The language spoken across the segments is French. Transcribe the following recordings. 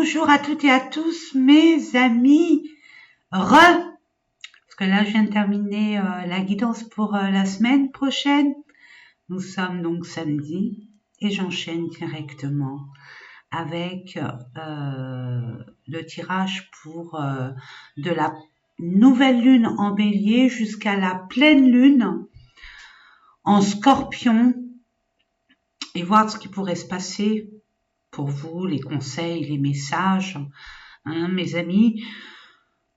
Bonjour à toutes et à tous mes amis. Parce que là je viens de terminer la guidance pour la semaine prochaine. Nous sommes donc samedi et j'enchaîne directement avec le tirage pour de la nouvelle lune en bélier jusqu'à la pleine lune en scorpion et voir ce qui pourrait se passer pour vous, les conseils, les messages, hein, mes amis.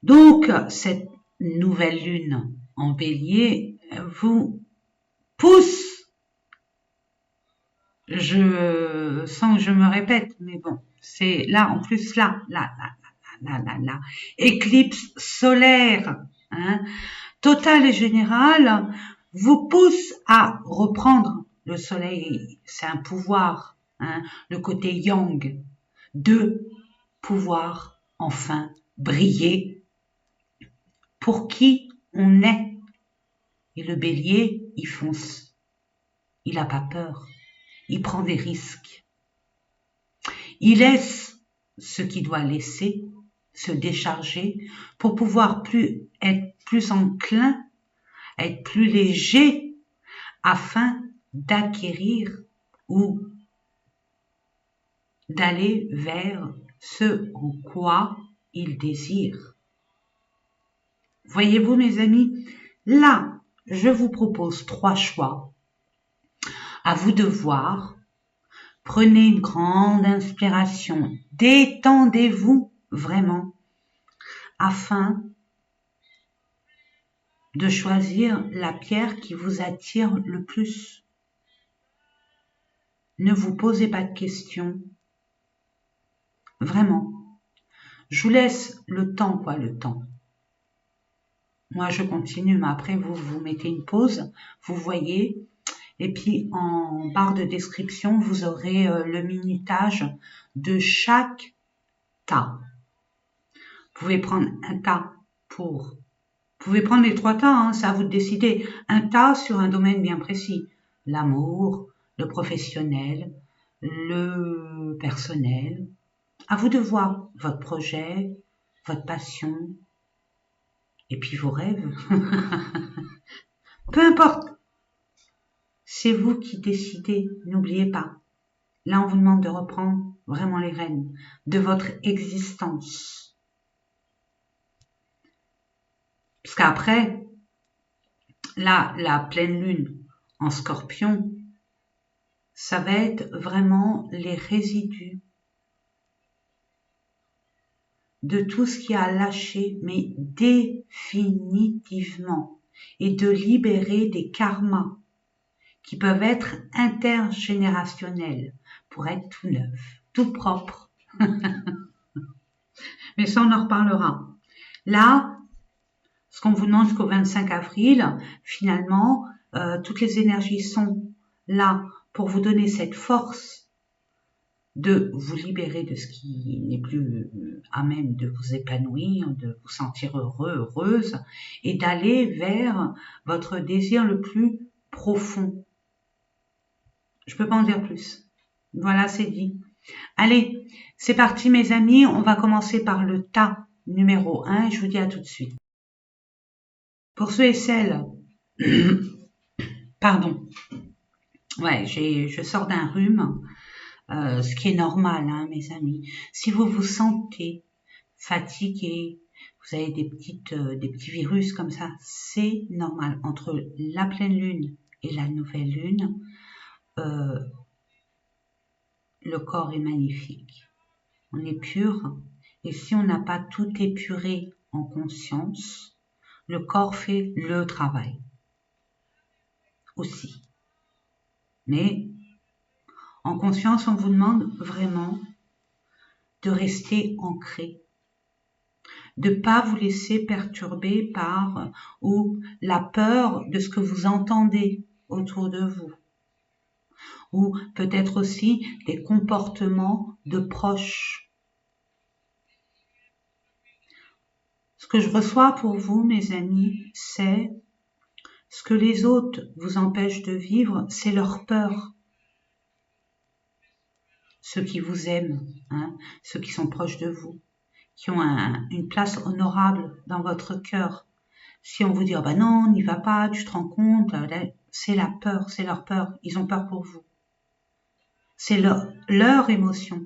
Donc, cette nouvelle lune en bélier vous pousse, je sens que je me répète, mais bon, c'est là, en plus, là, éclipse solaire, hein, totale et générale, vous pousse à reprendre le soleil, c'est un pouvoir, hein, le côté yang, de pouvoir enfin briller pour qui on est. Et le bélier, il fonce, il n'a pas peur, il prend des risques, il laisse ce qu'il doit laisser se décharger pour pouvoir être plus enclin, être plus léger afin d'acquérir ou d'aller vers ce en quoi il désire. Voyez-vous mes amis, là, je vous propose 3 choix. À vous de voir. Prenez une grande inspiration. Détendez-vous vraiment afin de choisir la pierre qui vous attire le plus. Ne vous posez pas de questions. Vraiment. Je vous laisse le temps, le temps. Moi, je continue, mais après, vous mettez une pause, vous voyez, et puis en barre de description, vous aurez le minutage de chaque tas. Vous pouvez prendre un tas vous pouvez prendre les 3 tas, hein, c'est à vous de décider. Un tas sur un domaine bien précis. L'amour, le professionnel, le personnel. À vous de voir votre projet, votre passion, et puis vos rêves. Peu importe. C'est vous qui décidez, n'oubliez pas. Là, on vous demande de reprendre vraiment les rênes de votre existence. Parce qu'après, là, la pleine lune en scorpion, ça va être vraiment les résidus de tout ce qui a lâché, mais définitivement, et de libérer des karmas qui peuvent être intergénérationnels pour être tout neuf, tout propre. Mais ça, on en reparlera. Là, ce qu'on vous demande jusqu'au 25 avril, finalement, toutes les énergies sont là pour vous donner cette force de vous libérer de ce qui n'est plus à même de vous épanouir, de vous sentir heureux, heureuse, et d'aller vers votre désir le plus profond. Je peux pas en dire plus. Voilà, c'est dit. Allez, c'est parti mes amis, on va commencer par le tas numéro 1 et je vous dis à tout de suite. Pour ceux et celles, pardon, ouais, je sors d'un rhume, ce qui est normal, hein, mes amis. Si vous vous sentez fatigué, vous avez des petits virus comme ça, c'est normal. Entre la pleine lune et la nouvelle lune, le corps est magnifique. On est pur, et si on n'a pas tout épuré en conscience, le corps fait le travail aussi. Mais en conscience, on vous demande vraiment de rester ancré, de ne pas vous laisser perturber par ou la peur de ce que vous entendez autour de vous, ou peut-être aussi des comportements de proches. Ce que je reçois pour vous, mes amis, c'est ce que les autres vous empêchent de vivre, c'est leur peur. ceux qui vous aiment, hein, ceux qui sont proches de vous, qui ont une place honorable dans votre cœur. Si on vous dit, oh ben non, n'y va pas, tu te rends compte, c'est la peur, c'est leur peur, ils ont peur pour vous. C'est leur émotion.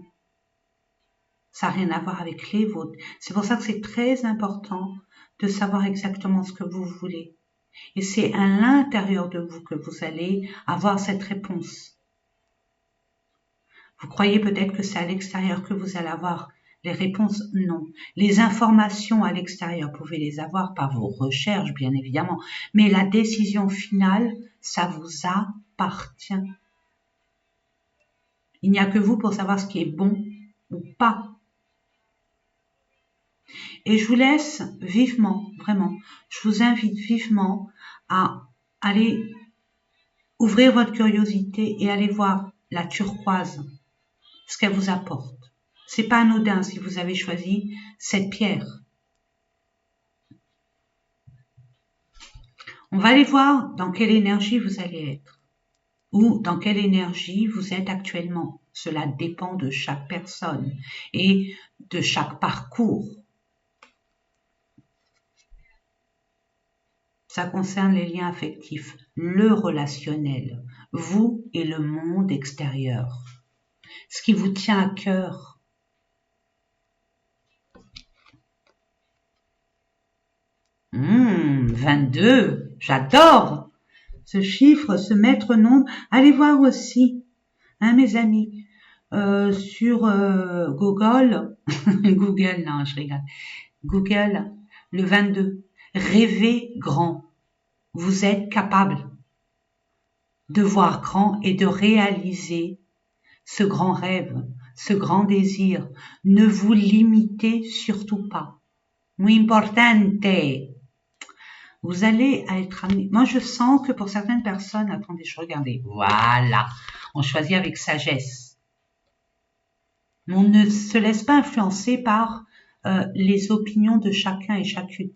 Ça n'a rien à voir avec les vôtres. C'est pour ça que c'est très important de savoir exactement ce que vous voulez. Et c'est à l'intérieur de vous que vous allez avoir cette réponse. Vous croyez peut-être que c'est à l'extérieur que vous allez avoir les réponses? Non. Les informations à l'extérieur, vous pouvez les avoir par vos recherches, bien évidemment. Mais la décision finale, ça vous appartient. Il n'y a que vous pour savoir ce qui est bon ou pas. Et je vous laisse vivement, vraiment, je vous invite vivement à aller ouvrir votre curiosité et aller voir la turquoise, ce qu'elle vous apporte. C'est pas anodin si vous avez choisi cette pierre. On va aller voir dans quelle énergie vous allez être ou dans quelle énergie vous êtes actuellement. Cela dépend de chaque personne et de chaque parcours. Ça concerne les liens affectifs, le relationnel, vous et le monde extérieur. Ce qui vous tient à cœur. « 22, j'adore ce chiffre, ce maître nombre. » Allez voir aussi, hein, mes amis, sur Google, Google, non, je rigole, Google, le 22, rêvez grand. Vous êtes capable de voir grand et de réaliser ce grand rêve, ce grand désir. Ne vous limitez surtout pas. Muy importante. Vous allez être amené. Moi, je sens que pour certaines personnes, attendez, je regardais. Voilà. On choisit avec sagesse. On ne se laisse pas influencer par les opinions de chacun et chacune.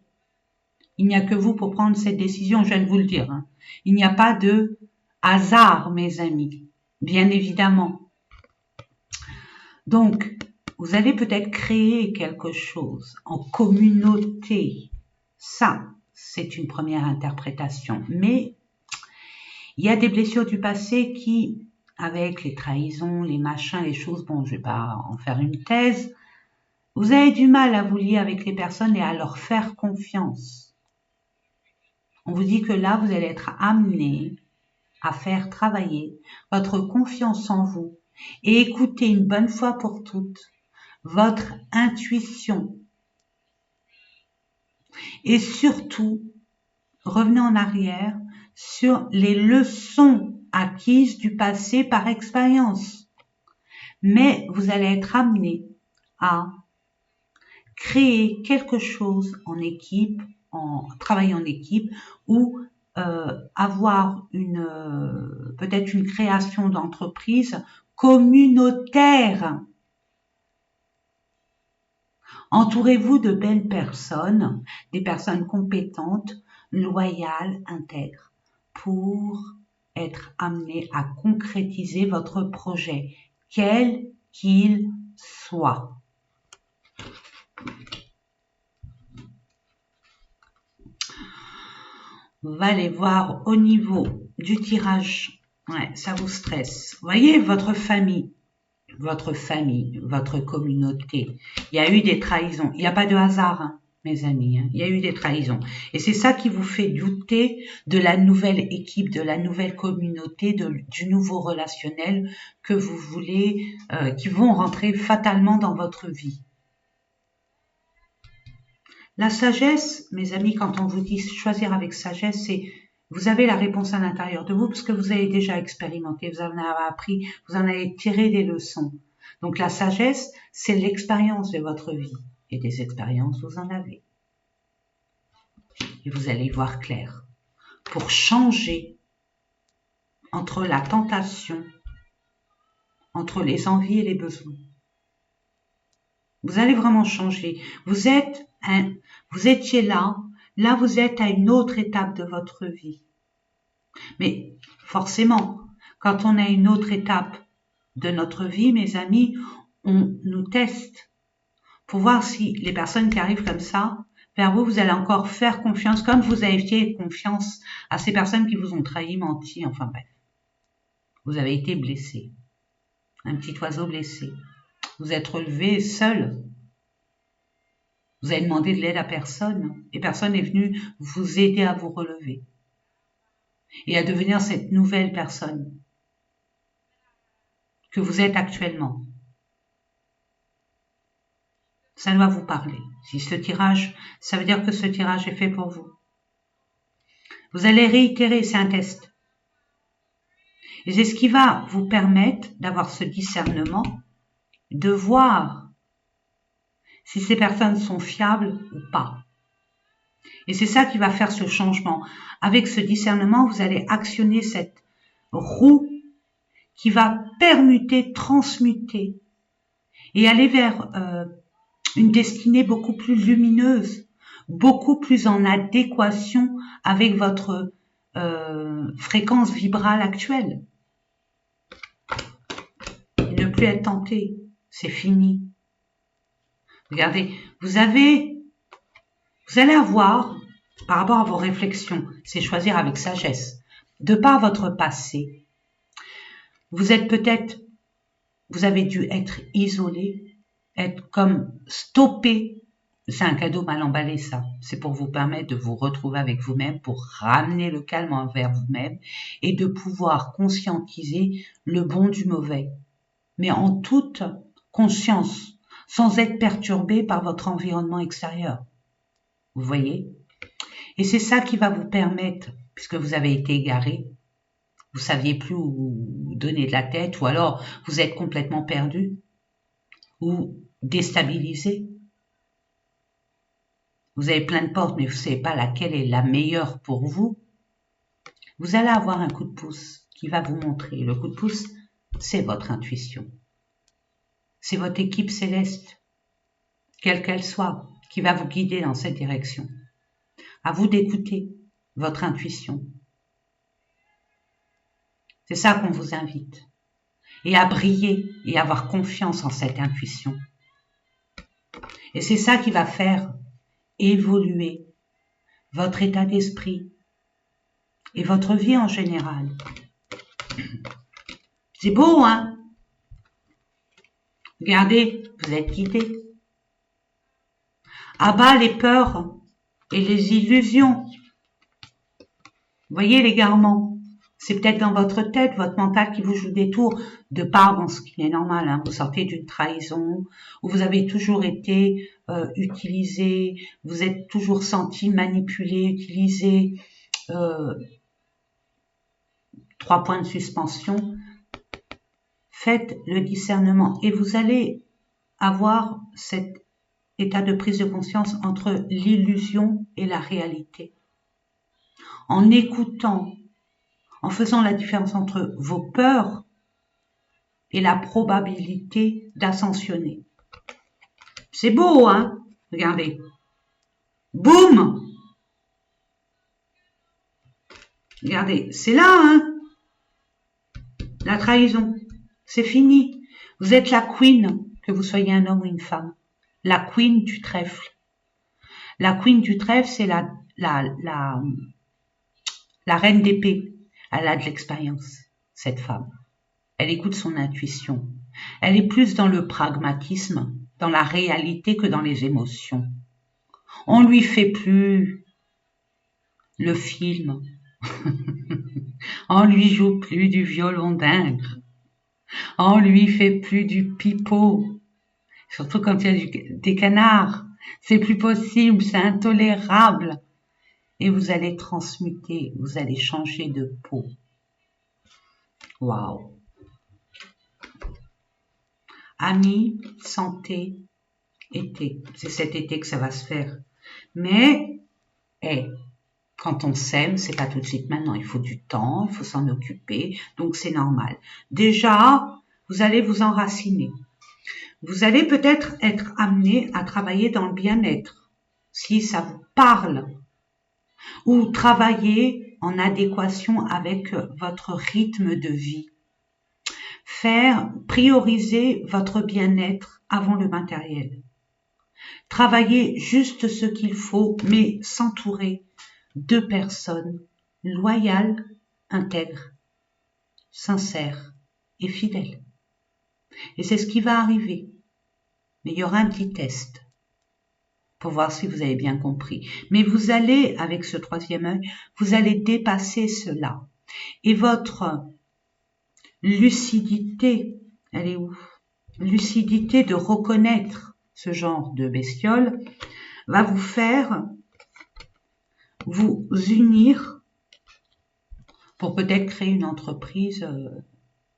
Il n'y a que vous pour prendre cette décision, je viens de vous le dire. Hein. Il n'y a pas de hasard, mes amis. Bien évidemment. Donc, vous allez peut-être créer quelque chose en communauté. Ça, c'est une première interprétation. Mais il y a des blessures du passé qui, avec les trahisons, les machins, les choses, bon, je vais pas en faire une thèse, vous avez du mal à vous lier avec les personnes et à leur faire confiance. On vous dit que là, vous allez être amené à faire travailler votre confiance en vous et écouter une bonne fois pour toutes votre intuition. Et surtout, revenez en arrière sur les leçons acquises du passé par expérience. Mais vous allez être amené à créer quelque chose en équipe, en travailler en équipe ou avoir peut-être une création d'entreprise communautaire. Entourez-vous de belles personnes, des personnes compétentes, loyales, intègres, pour être amené à concrétiser votre projet, quel qu'il soit. On va aller voir au niveau du tirage. Ouais, ça vous stresse. Vous voyez, votre famille, votre communauté. Il y a eu des trahisons. Il n'y a pas de hasard, hein, mes amis. Hein. Il y a eu des trahisons. Et c'est ça qui vous fait douter de la nouvelle équipe, de la nouvelle communauté, du nouveau relationnel que vous voulez, qui vont rentrer fatalement dans votre vie. La sagesse, mes amis, quand on vous dit choisir avec sagesse, c'est vous avez la réponse à l'intérieur de vous parce que vous avez déjà expérimenté, vous en avez appris, vous en avez tiré des leçons. Donc la sagesse, c'est l'expérience de votre vie. Et des expériences, vous en avez. Et vous allez y voir clair. Pour changer entre la tentation, entre les envies et les besoins. Vous allez vraiment changer. Vous étiez là vous êtes à une autre étape de votre vie. Mais forcément, quand on a une autre étape, de notre vie, mes amis, on nous teste pour voir si les personnes qui arrivent comme ça, vers vous, vous allez encore faire confiance, comme vous avez fait confiance à ces personnes qui vous ont trahi, menti, enfin bref. Vous avez été blessé. Un petit oiseau blessé. Vous êtes relevé seul. Vous avez demandé de l'aide à personne et personne n'est venu vous aider à vous relever et à devenir cette nouvelle personne que vous êtes actuellement. Ça doit vous parler. Si ce tirage, ça veut dire que ce tirage est fait pour vous. Vous allez réitérer, c'est un test. Et c'est ce qui va vous permettre d'avoir ce discernement, de voir si ces personnes sont fiables ou pas. Et c'est ça qui va faire ce changement. Avec ce discernement, vous allez actionner cette roue qui va permuter, transmuter et aller vers une destinée beaucoup plus lumineuse, beaucoup plus en adéquation avec votre fréquence vibrale actuelle. Ne plus être tenté, c'est fini. Regardez, vous allez avoir, par rapport à vos réflexions, c'est choisir avec sagesse, de par votre passé. Vous avez dû être isolé, être comme stoppé. C'est un cadeau mal emballé, ça. C'est pour vous permettre de vous retrouver avec vous-même, pour ramener le calme envers vous-même et de pouvoir conscientiser le bon du mauvais. Mais en toute conscience, sans être perturbé par votre environnement extérieur. Vous voyez? Et c'est ça qui va vous permettre, puisque vous avez été égaré, vous saviez plus où donner de la tête, ou alors vous êtes complètement perdu, ou déstabilisé. Vous avez plein de portes, mais vous ne savez pas laquelle est la meilleure pour vous. Vous allez avoir un coup de pouce qui va vous montrer. Le coup de pouce, c'est votre intuition. C'est votre équipe céleste, quelle qu'elle soit, qui va vous guider dans cette direction. À vous d'écouter votre intuition. C'est ça qu'on vous invite. Et à briller et avoir confiance en cette intuition. Et c'est ça qui va faire évoluer votre état d'esprit et votre vie en général. C'est beau, hein? Regardez, vous êtes guidés. À bas les peurs et les illusions. Voyez l'égarement. C'est peut-être dans votre tête, votre mental qui vous joue des tours, de part dans ce qui est normal. Hein. Vous sortez d'une trahison, où vous avez toujours été utilisé, vous êtes toujours senti manipulé, utilisé. 3 points de suspension. Faites le discernement et vous allez avoir cet état de prise de conscience entre l'illusion et la réalité. En écoutant, en faisant la différence entre vos peurs et la probabilité d'ascensionner. C'est beau, hein? Regardez. Boum! Regardez, c'est là, hein? La trahison. C'est fini. Vous êtes la queen, que vous soyez un homme ou une femme. La queen du trèfle. La queen du trèfle, c'est la reine d'épée. Elle a de l'expérience, cette femme. Elle écoute son intuition. Elle est plus dans le pragmatisme, dans la réalité que dans les émotions. On lui fait plus le film. On lui joue plus du violon d'Ingres. On lui fait plus du pipeau. Surtout quand il y a des canards. C'est plus possible, c'est intolérable. Et vous allez transmuter, vous allez changer de peau. Waouh! Amis, santé, été. C'est cet été que ça va se faire. Mais, quand on s'aime, c'est pas tout de suite maintenant. Il faut du temps, il faut s'en occuper. Donc c'est normal. Déjà, vous allez vous enraciner. Vous allez peut-être être amené à travailler dans le bien-être, si ça vous parle, ou travailler en adéquation avec votre rythme de vie. prioriser votre bien-être avant le matériel. Travaillez juste ce qu'il faut, mais s'entourer de personnes loyales, intègres, sincères et fidèles. Et c'est ce qui va arriver. Mais il y aura un petit test pour voir si vous avez bien compris. Mais vous allez, avec ce troisième œil, vous allez dépasser cela. Et votre lucidité, elle est où? Lucidité de reconnaître ce genre de bestiole va vous faire vous unir pour peut-être créer une entreprise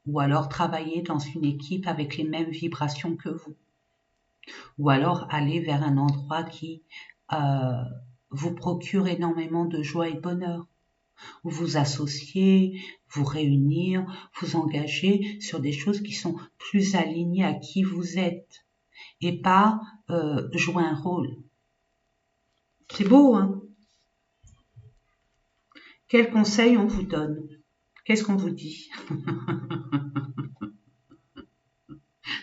ou alors travailler dans une équipe avec les mêmes vibrations que vous. Ou alors aller vers un endroit qui vous procure énormément de joie et de bonheur. Vous vous associer, vous réunir, vous engager sur des choses qui sont plus alignées à qui vous êtes et pas jouer un rôle. C'est beau, hein? Quel conseil on vous donne? Qu'est-ce qu'on vous dit?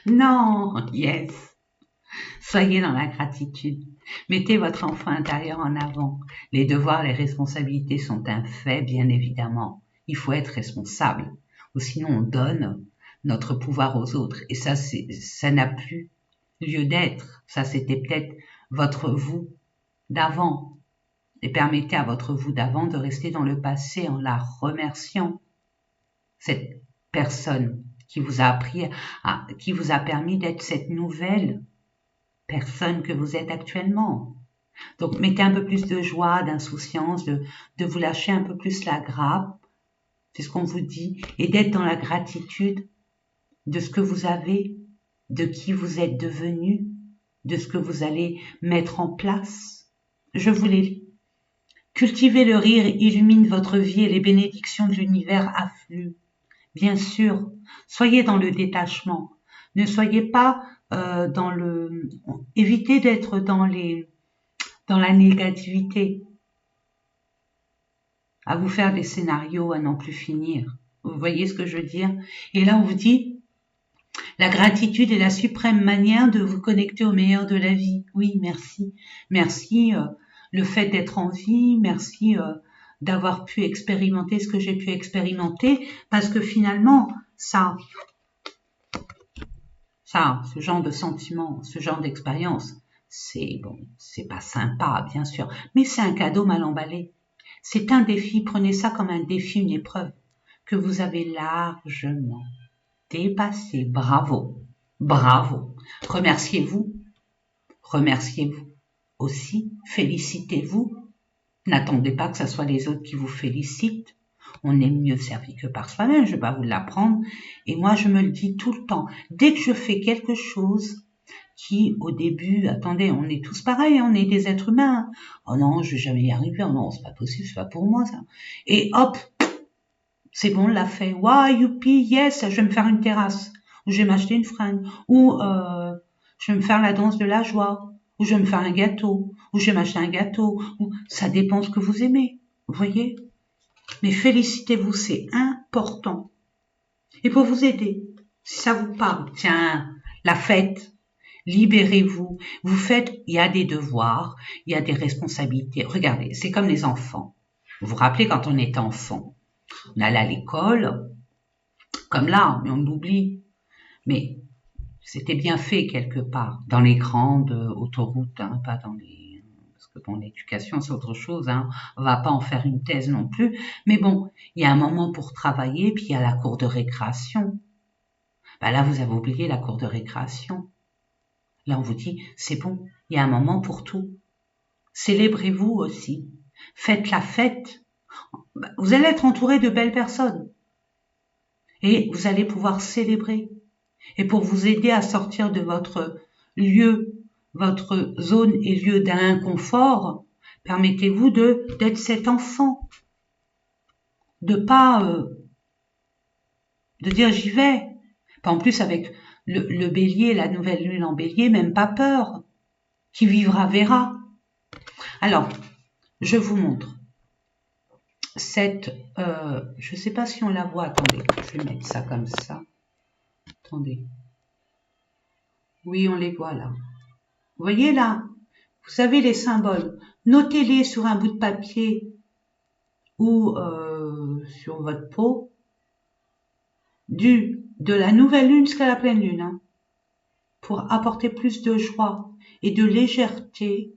Non, yes. Soyez dans la gratitude. Mettez votre enfant intérieur en avant. Les devoirs, les responsabilités sont un fait, bien évidemment. Il faut être responsable. Ou sinon, on donne notre pouvoir aux autres. Et ça n'a plus lieu d'être. Ça, c'était peut-être votre vous d'avant. Et permettez à votre vous d'avant de rester dans le passé en la remerciant. Cette personne qui vous a appris, qui vous a permis d'être cette nouvelle personne que vous êtes actuellement. Donc, mettez un peu plus de joie, d'insouciance, de vous lâcher un peu plus la grappe, c'est ce qu'on vous dit, et d'être dans la gratitude de ce que vous avez, de qui vous êtes devenu, de ce que vous allez mettre en place. Je vous les lis. Cultivez le rire, illumine votre vie et les bénédictions de l'univers affluent. Bien sûr, soyez dans le détachement. Ne soyez pas évitez d'être dans la négativité, à vous faire des scénarios à n'en plus finir. Vous voyez ce que je veux dire? Et là, on vous dit, la gratitude est la suprême manière de vous connecter au meilleur de la vie. Oui, merci. Merci, le fait d'être en vie, merci d'avoir pu expérimenter ce que j'ai pu expérimenter, parce que finalement, ce genre de sentiment, ce genre d'expérience, c'est pas sympa, bien sûr, mais c'est un cadeau mal emballé. C'est un défi, prenez ça comme un défi, une épreuve que vous avez largement dépassé. Bravo, bravo. Remerciez-vous aussi, félicitez-vous. N'attendez pas que ce soit les autres qui vous félicitent. On est mieux servi que par soi-même, je vais pas vous l'apprendre. Et moi, je me le dis tout le temps. Dès que je fais quelque chose qui, au début, attendez, on est tous pareils, on est des êtres humains. Oh non, je vais jamais y arriver. Oh non, c'est pas possible, c'est pas pour moi, ça. Et hop, c'est bon, on l'a fait. Waouh, youpi, yes, je vais me faire une terrasse. Ou je vais m'acheter une fringue. Ou je vais me faire la danse de la joie. Ou je vais me faire un gâteau. Ou je vais m'acheter un gâteau. Ou ça dépend ce que vous aimez. Vous voyez? Mais félicitez-vous, c'est important. Et pour vous aider, si ça vous parle, tiens, la fête, libérez-vous. Vous faites, il y a des devoirs, il y a des responsabilités. Regardez, c'est comme les enfants. Vous vous rappelez quand on était enfant, on allait à l'école, comme là, mais on l'oublie. Mais c'était bien fait quelque part, dans les grandes autoroutes, hein, pas dans les... Parce que bon, l'éducation, c'est autre chose, hein. On va pas en faire une thèse non plus. Mais bon, il y a un moment pour travailler, puis il y a la cour de récréation. Ben là, vous avez oublié la cour de récréation. Là, on vous dit, c'est bon, il y a un moment pour tout. Célébrez-vous aussi. Faites la fête. Vous allez être entouré de belles personnes. Et vous allez pouvoir célébrer. Et pour vous aider à sortir de votre lieu, votre zone et lieu d'inconfort, permettez-vous d'être cet enfant. De pas de dire j'y vais. En plus avec le bélier, la nouvelle lune en bélier, même pas peur. Qui vivra verra. Alors, je vous montre cette, je sais pas si on la voit, attendez, je vais mettre ça comme ça. Attendez. Oui, on les voit là. Vous voyez là? Vous savez les symboles. Notez-les sur un bout de papier ou sur votre peau. De la nouvelle lune jusqu'à la pleine lune. Hein, pour apporter plus de joie et de légèreté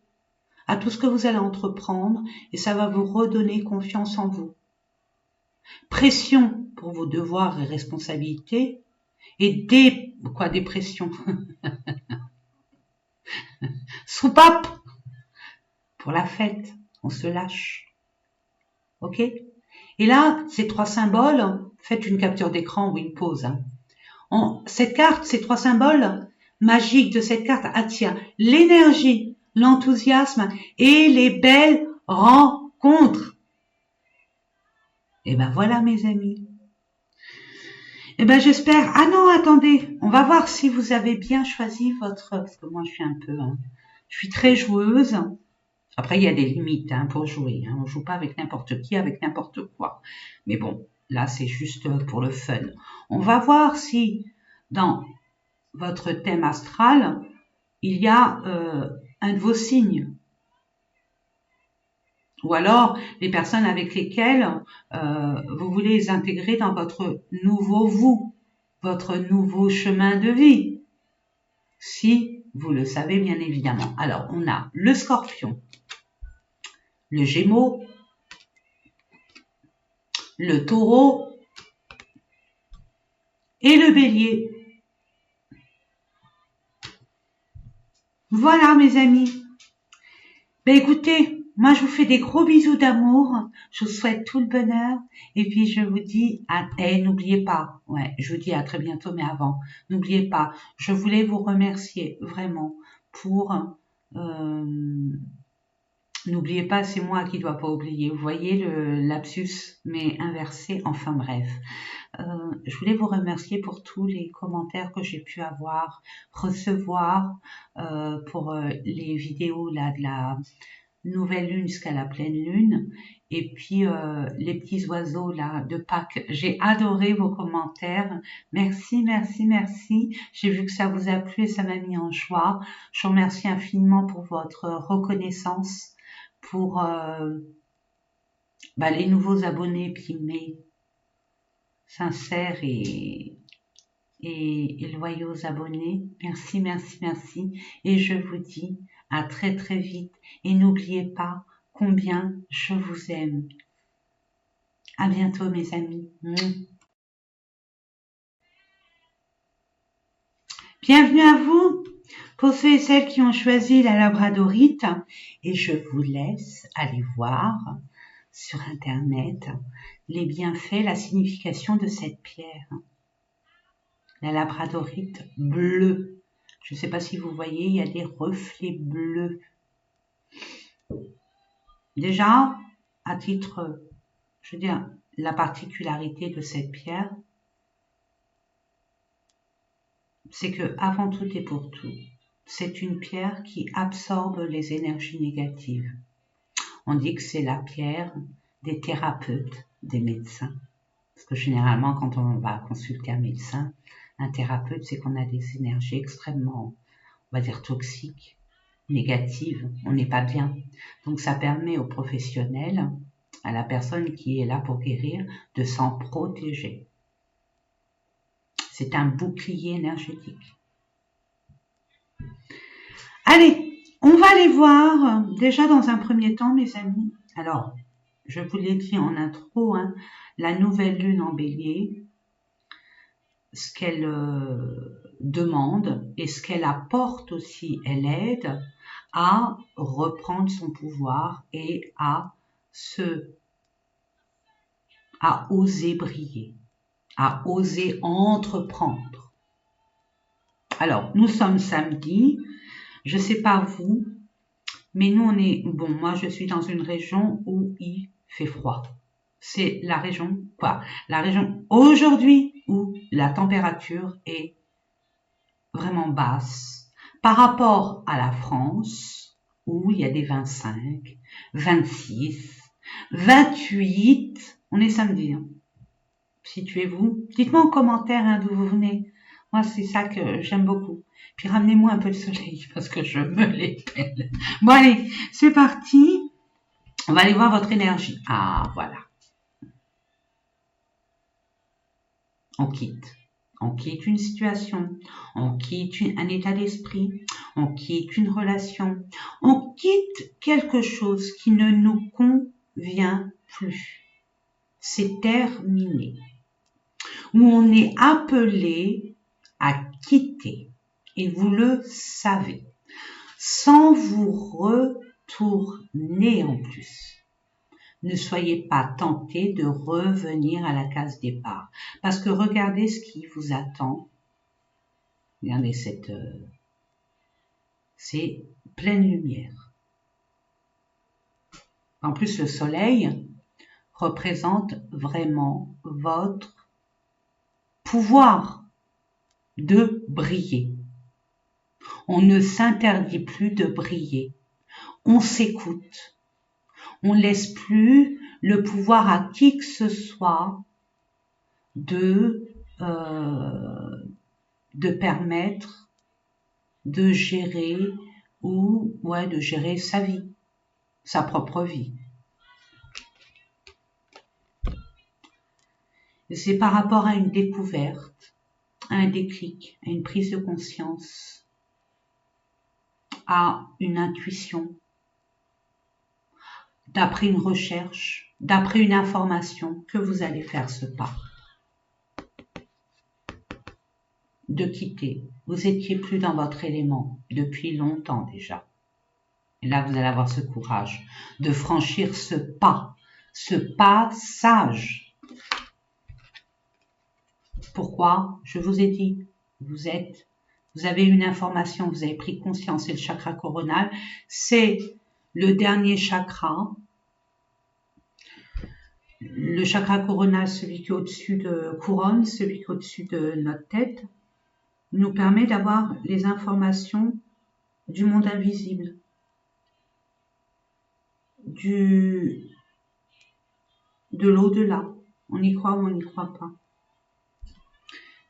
à tout ce que vous allez entreprendre et ça va vous redonner confiance en vous. Pression pour vos devoirs et responsabilités et des pressions. Soupape pour la fête, on se lâche. Ok? Et là, ces trois symboles, faites une capture d'écran ou une pause. Hein. Cette carte, ces trois symboles magiques de cette carte attirent l'énergie, l'enthousiasme et les belles rencontres. Et ben voilà mes amis. Et ben j'espère. Ah non, attendez, on va voir si vous avez bien choisi votre. Parce que moi je suis un peu, je suis très joueuse. Après il y a des limites pour jouer. On joue pas avec n'importe qui, avec n'importe quoi. Mais bon, là c'est juste pour le fun. On va voir si dans votre thème astral il y a un de vos signes. Ou alors les personnes avec lesquelles vous voulez les intégrer dans votre nouveau vous, votre nouveau chemin de vie. Si vous le savez bien évidemment. Alors on a le Scorpion, le Gémeaux, le Taureau et le Bélier. Voilà mes amis. Ben écoutez, moi je vous fais des gros bisous d'amour, je vous souhaite tout le bonheur et puis je vous dis, n'oubliez pas, je vous dis à très bientôt mais avant, n'oubliez pas, je voulais vous remercier vraiment pour, n'oubliez pas, c'est moi qui dois pas oublier, vous voyez le lapsus mais inversé, enfin bref. Je voulais vous remercier pour tous les commentaires que j'ai pu recevoir pour les vidéos là de la nouvelle lune jusqu'à la pleine lune et puis les petits oiseaux là de Pâques. J'ai adoré vos commentaires. Merci, merci, merci. J'ai vu que ça vous a plu et ça m'a mis en joie. Je vous remercie infiniment pour votre reconnaissance, pour les nouveaux abonnés puis mes sincères et loyaux abonnés. Merci, merci, merci. Et je vous dis à très très vite. Et n'oubliez pas combien je vous aime. À bientôt mes amis. Bienvenue à vous pour ceux et celles qui ont choisi la labradorite. Et je vous laisse aller voir sur internet les bienfaits, la signification de cette pierre. La labradorite bleue. Je ne sais pas si vous voyez, il y a des reflets bleus. Déjà, à titre, je veux dire, la particularité de cette pierre, c'est que avant tout et pour tout, c'est une pierre qui absorbe les énergies négatives. On dit que c'est la pierre des thérapeutes, des médecins. Parce que généralement, quand on va consulter un médecin, un thérapeute, c'est qu'on a des énergies extrêmement, on va dire, toxiques, négatives, on n'est pas bien. Donc ça permet aux professionnels, à la personne qui est là pour guérir, de s'en protéger. C'est un bouclier énergétique. Allez, on va aller voir, déjà dans un premier temps, mes amis. Alors, je vous l'ai dit en intro, la nouvelle lune en bélier, ce qu'elle demande et ce qu'elle apporte aussi, elle aide à reprendre son pouvoir et à oser briller, à oser entreprendre. Alors, nous sommes samedi, je sais pas vous, mais nous moi je suis dans une région où il fait froid. C'est la région aujourd'hui où la température est vraiment basse par rapport à la France où il y a des 25, 26, 28. On est samedi. Situez-vous. Dites-moi en commentaire d'où vous venez. Moi, c'est ça que j'aime beaucoup. Puis ramenez-moi un peu de soleil parce que je me les pèle. Bon, allez, c'est parti. On va aller voir votre énergie. Ah, voilà. On quitte. On quitte une situation. On quitte un état d'esprit. On quitte une relation. On quitte quelque chose qui ne nous convient plus. C'est terminé. Où on est appelé à quitter. Et vous le savez. Sans vous retourner en plus. Ne soyez pas tentés de revenir à la case départ. Parce que regardez ce qui vous attend. Regardez c'est pleine lumière. En plus, le soleil représente vraiment votre pouvoir de briller. On ne s'interdit plus de briller. On s'écoute. On ne laisse plus le pouvoir à qui que ce soit de permettre de gérer de gérer sa vie, sa propre vie. Et c'est par rapport à une découverte, à un déclic, à une prise de conscience, à une intuition, d'après une recherche, d'après une information, que vous allez faire ce pas. De quitter. Vous étiez plus dans votre élément depuis longtemps déjà. Et là, vous allez avoir ce courage de franchir ce pas, ce passage. Pourquoi? Je vous ai dit, vous avez une information, vous avez pris conscience, c'est le chakra coronal, c'est le dernier chakra. Le chakra coronal, celui qui est au-dessus de couronne, celui qui est au-dessus de notre tête, nous permet d'avoir les informations du monde invisible, de l'au-delà. On y croit ou on n'y croit pas.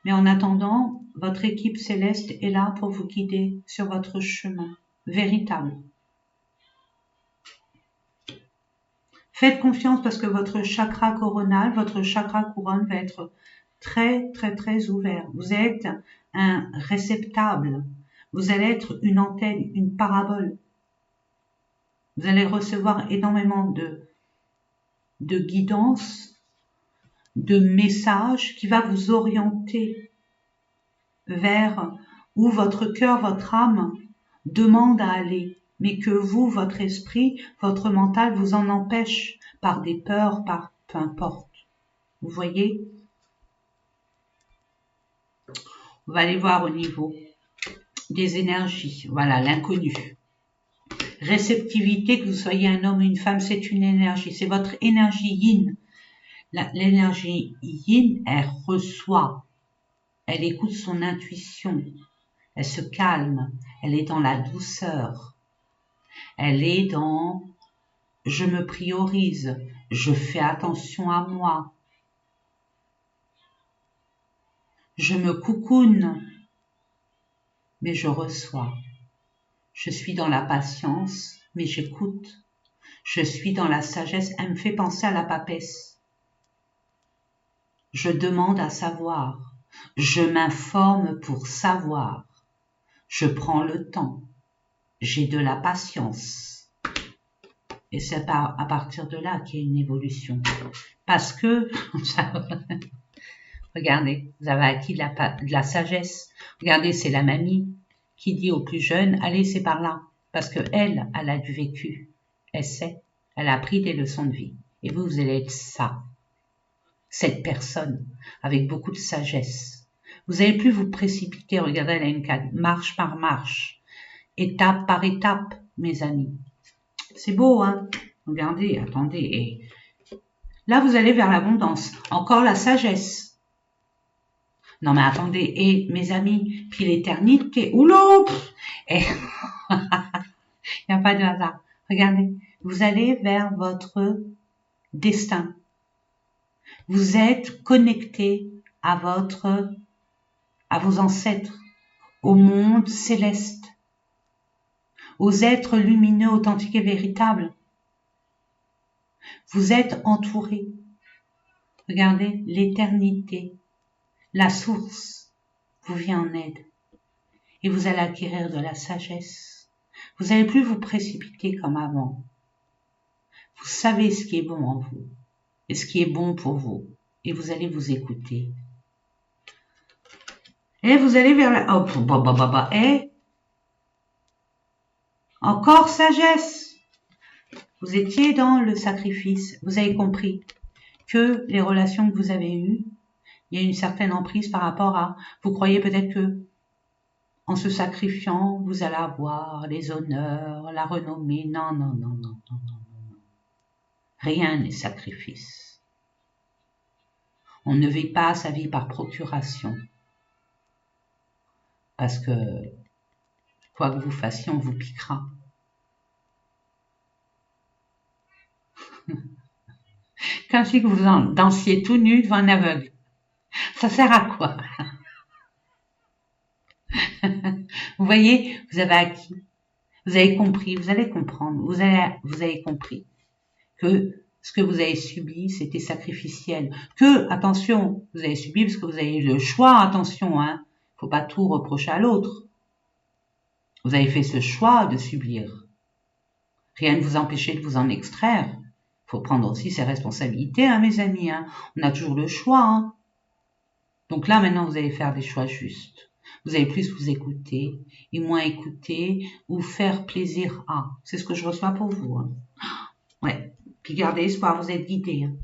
Mais en attendant, votre équipe céleste est là pour vous guider sur votre chemin véritable. Faites confiance parce que votre chakra coronal, votre chakra couronne va être très, très, très ouvert. Vous êtes un réceptacle. Vous allez être une antenne, une parabole. Vous allez recevoir énormément de guidance, de messages qui va vous orienter vers où votre cœur, votre âme demande à aller, mais que vous, votre esprit, votre mental vous en empêche par des peurs, par peu importe. Vous voyez? On va aller voir au niveau des énergies. Voilà, l'inconnu. Réceptivité, que vous soyez un homme ou une femme, c'est une énergie. C'est votre énergie yin. L'énergie yin, elle reçoit. Elle écoute son intuition. Elle se calme. Elle est dans la douceur. Elle est dans je me priorise. Je fais attention à moi. Je me coucoune. Mais je reçois. Je suis dans la patience, mais j'écoute. Je suis dans la sagesse. Elle me fait penser à la papesse. Je demande à savoir. Je m'informe pour savoir. Je prends le temps. J'ai de la patience. Et c'est à partir de là qu'il y a une évolution. Parce que, regardez, vous avez acquis de la sagesse. Regardez, c'est la mamie qui dit aux plus jeunes, allez, c'est par là. Parce que elle a du vécu. Elle sait. Elle a appris des leçons de vie. Et vous allez être ça. Cette personne, avec beaucoup de sagesse. Vous n'allez plus vous précipiter. Regardez, elle a une carte, marche par marche. Étape par étape, mes amis. C'est beau, hein? Regardez, attendez. Et là, vous allez vers l'abondance. Encore la sagesse. Non, mais attendez. Et mes amis, puis l'éternité. Oulou! Il n'y a pas de hasard. Regardez. Vous allez vers votre destin. Vous êtes connecté à à vos ancêtres, au monde céleste, aux êtres lumineux, authentiques et véritables. Vous êtes entourés. Regardez, l'éternité, la source vous vient en aide. Et vous allez acquérir de la sagesse. Vous n'allez plus vous précipiter comme avant. Vous savez ce qui est bon en vous et ce qui est bon pour vous. Et vous allez vous écouter. Et vous allez vers la... Oh, et encore sagesse. Vous étiez dans le sacrifice. Vous avez compris que les relations que vous avez eues, il y a une certaine emprise par rapport à... Vous croyez peut-être que en se sacrifiant, vous allez avoir les honneurs, la renommée. Non, non, non, non, non, non, non. Rien n'est sacrifice. On ne vit pas sa vie par procuration. Parce que, quoi que vous fassiez, on vous piquera. Comme si vous dansiez tout nu devant un aveugle. Ça sert à quoi? Vous voyez, vous avez acquis, vous avez compris, vous allez comprendre, vous avez compris que ce que vous avez subi, c'était sacrificiel. Que, attention, vous avez subi parce que vous avez eu le choix, attention, hein, faut pas tout reprocher à l'autre. Vous avez fait ce choix de subir. Rien ne vous empêchait de vous en extraire. Faut prendre aussi ses responsabilités, hein, mes amis, hein. On a toujours le choix, hein. Donc là, maintenant, vous allez faire des choix justes. Vous allez plus vous écouter et moins écouter ou faire plaisir à. C'est ce que je reçois pour vous, hein. Ouais. Puis gardez espoir, vous êtes guidés. Hein.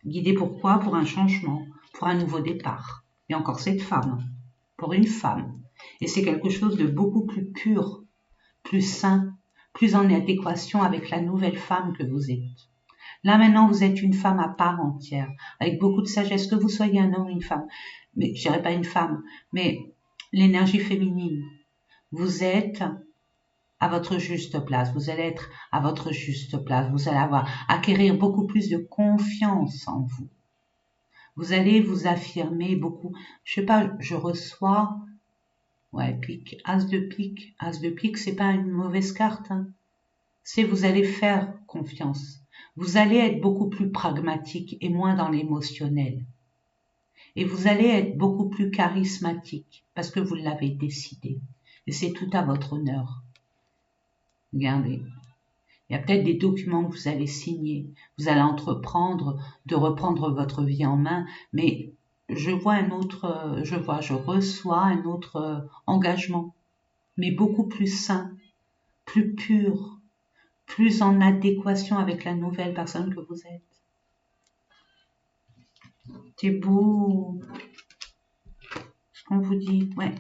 Guidés pourquoi? Pour un changement, pour un nouveau départ. Et encore cette femme, pour une femme. Et c'est quelque chose de beaucoup plus pur, plus sain, plus en adéquation avec la nouvelle femme que vous êtes. Là maintenant, vous êtes une femme à part entière, avec beaucoup de sagesse, que vous soyez un homme ou une femme. Mais je dirais pas une femme, mais l'énergie féminine. Vous êtes à votre juste place, vous allez être à votre juste place, vous allez acquérir beaucoup plus de confiance en vous. Vous allez vous affirmer beaucoup. Je sais pas, je reçois, ouais, pique, as de pique, c'est pas une mauvaise carte, hein. C'est vous allez faire confiance. Vous allez être beaucoup plus pragmatique et moins dans l'émotionnel. Et vous allez être beaucoup plus charismatique parce que vous l'avez décidé. Et c'est tout à votre honneur. Regardez. Il y a peut-être des documents que vous allez signer. Vous allez entreprendre de reprendre votre vie en main. Mais je reçois un autre engagement. Mais beaucoup plus sain, plus pur, plus en adéquation avec la nouvelle personne que vous êtes. C'est beau. Ce qu'on vous dit, ouais.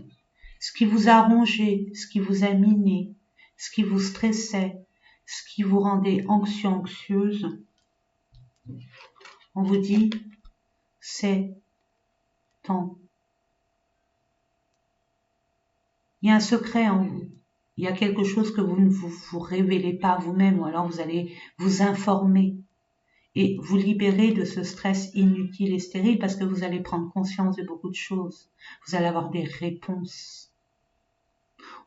Ce qui vous a rongé, ce qui vous a miné, ce qui vous stressait, ce qui vous rendait anxieux, anxieuse, on vous dit, c'est temps. Il y a un secret en vous. Il y a quelque chose que vous ne vous révélez pas vous-même, ou alors vous allez vous informer et vous libérer de ce stress inutile et stérile parce que vous allez prendre conscience de beaucoup de choses. Vous allez avoir des réponses.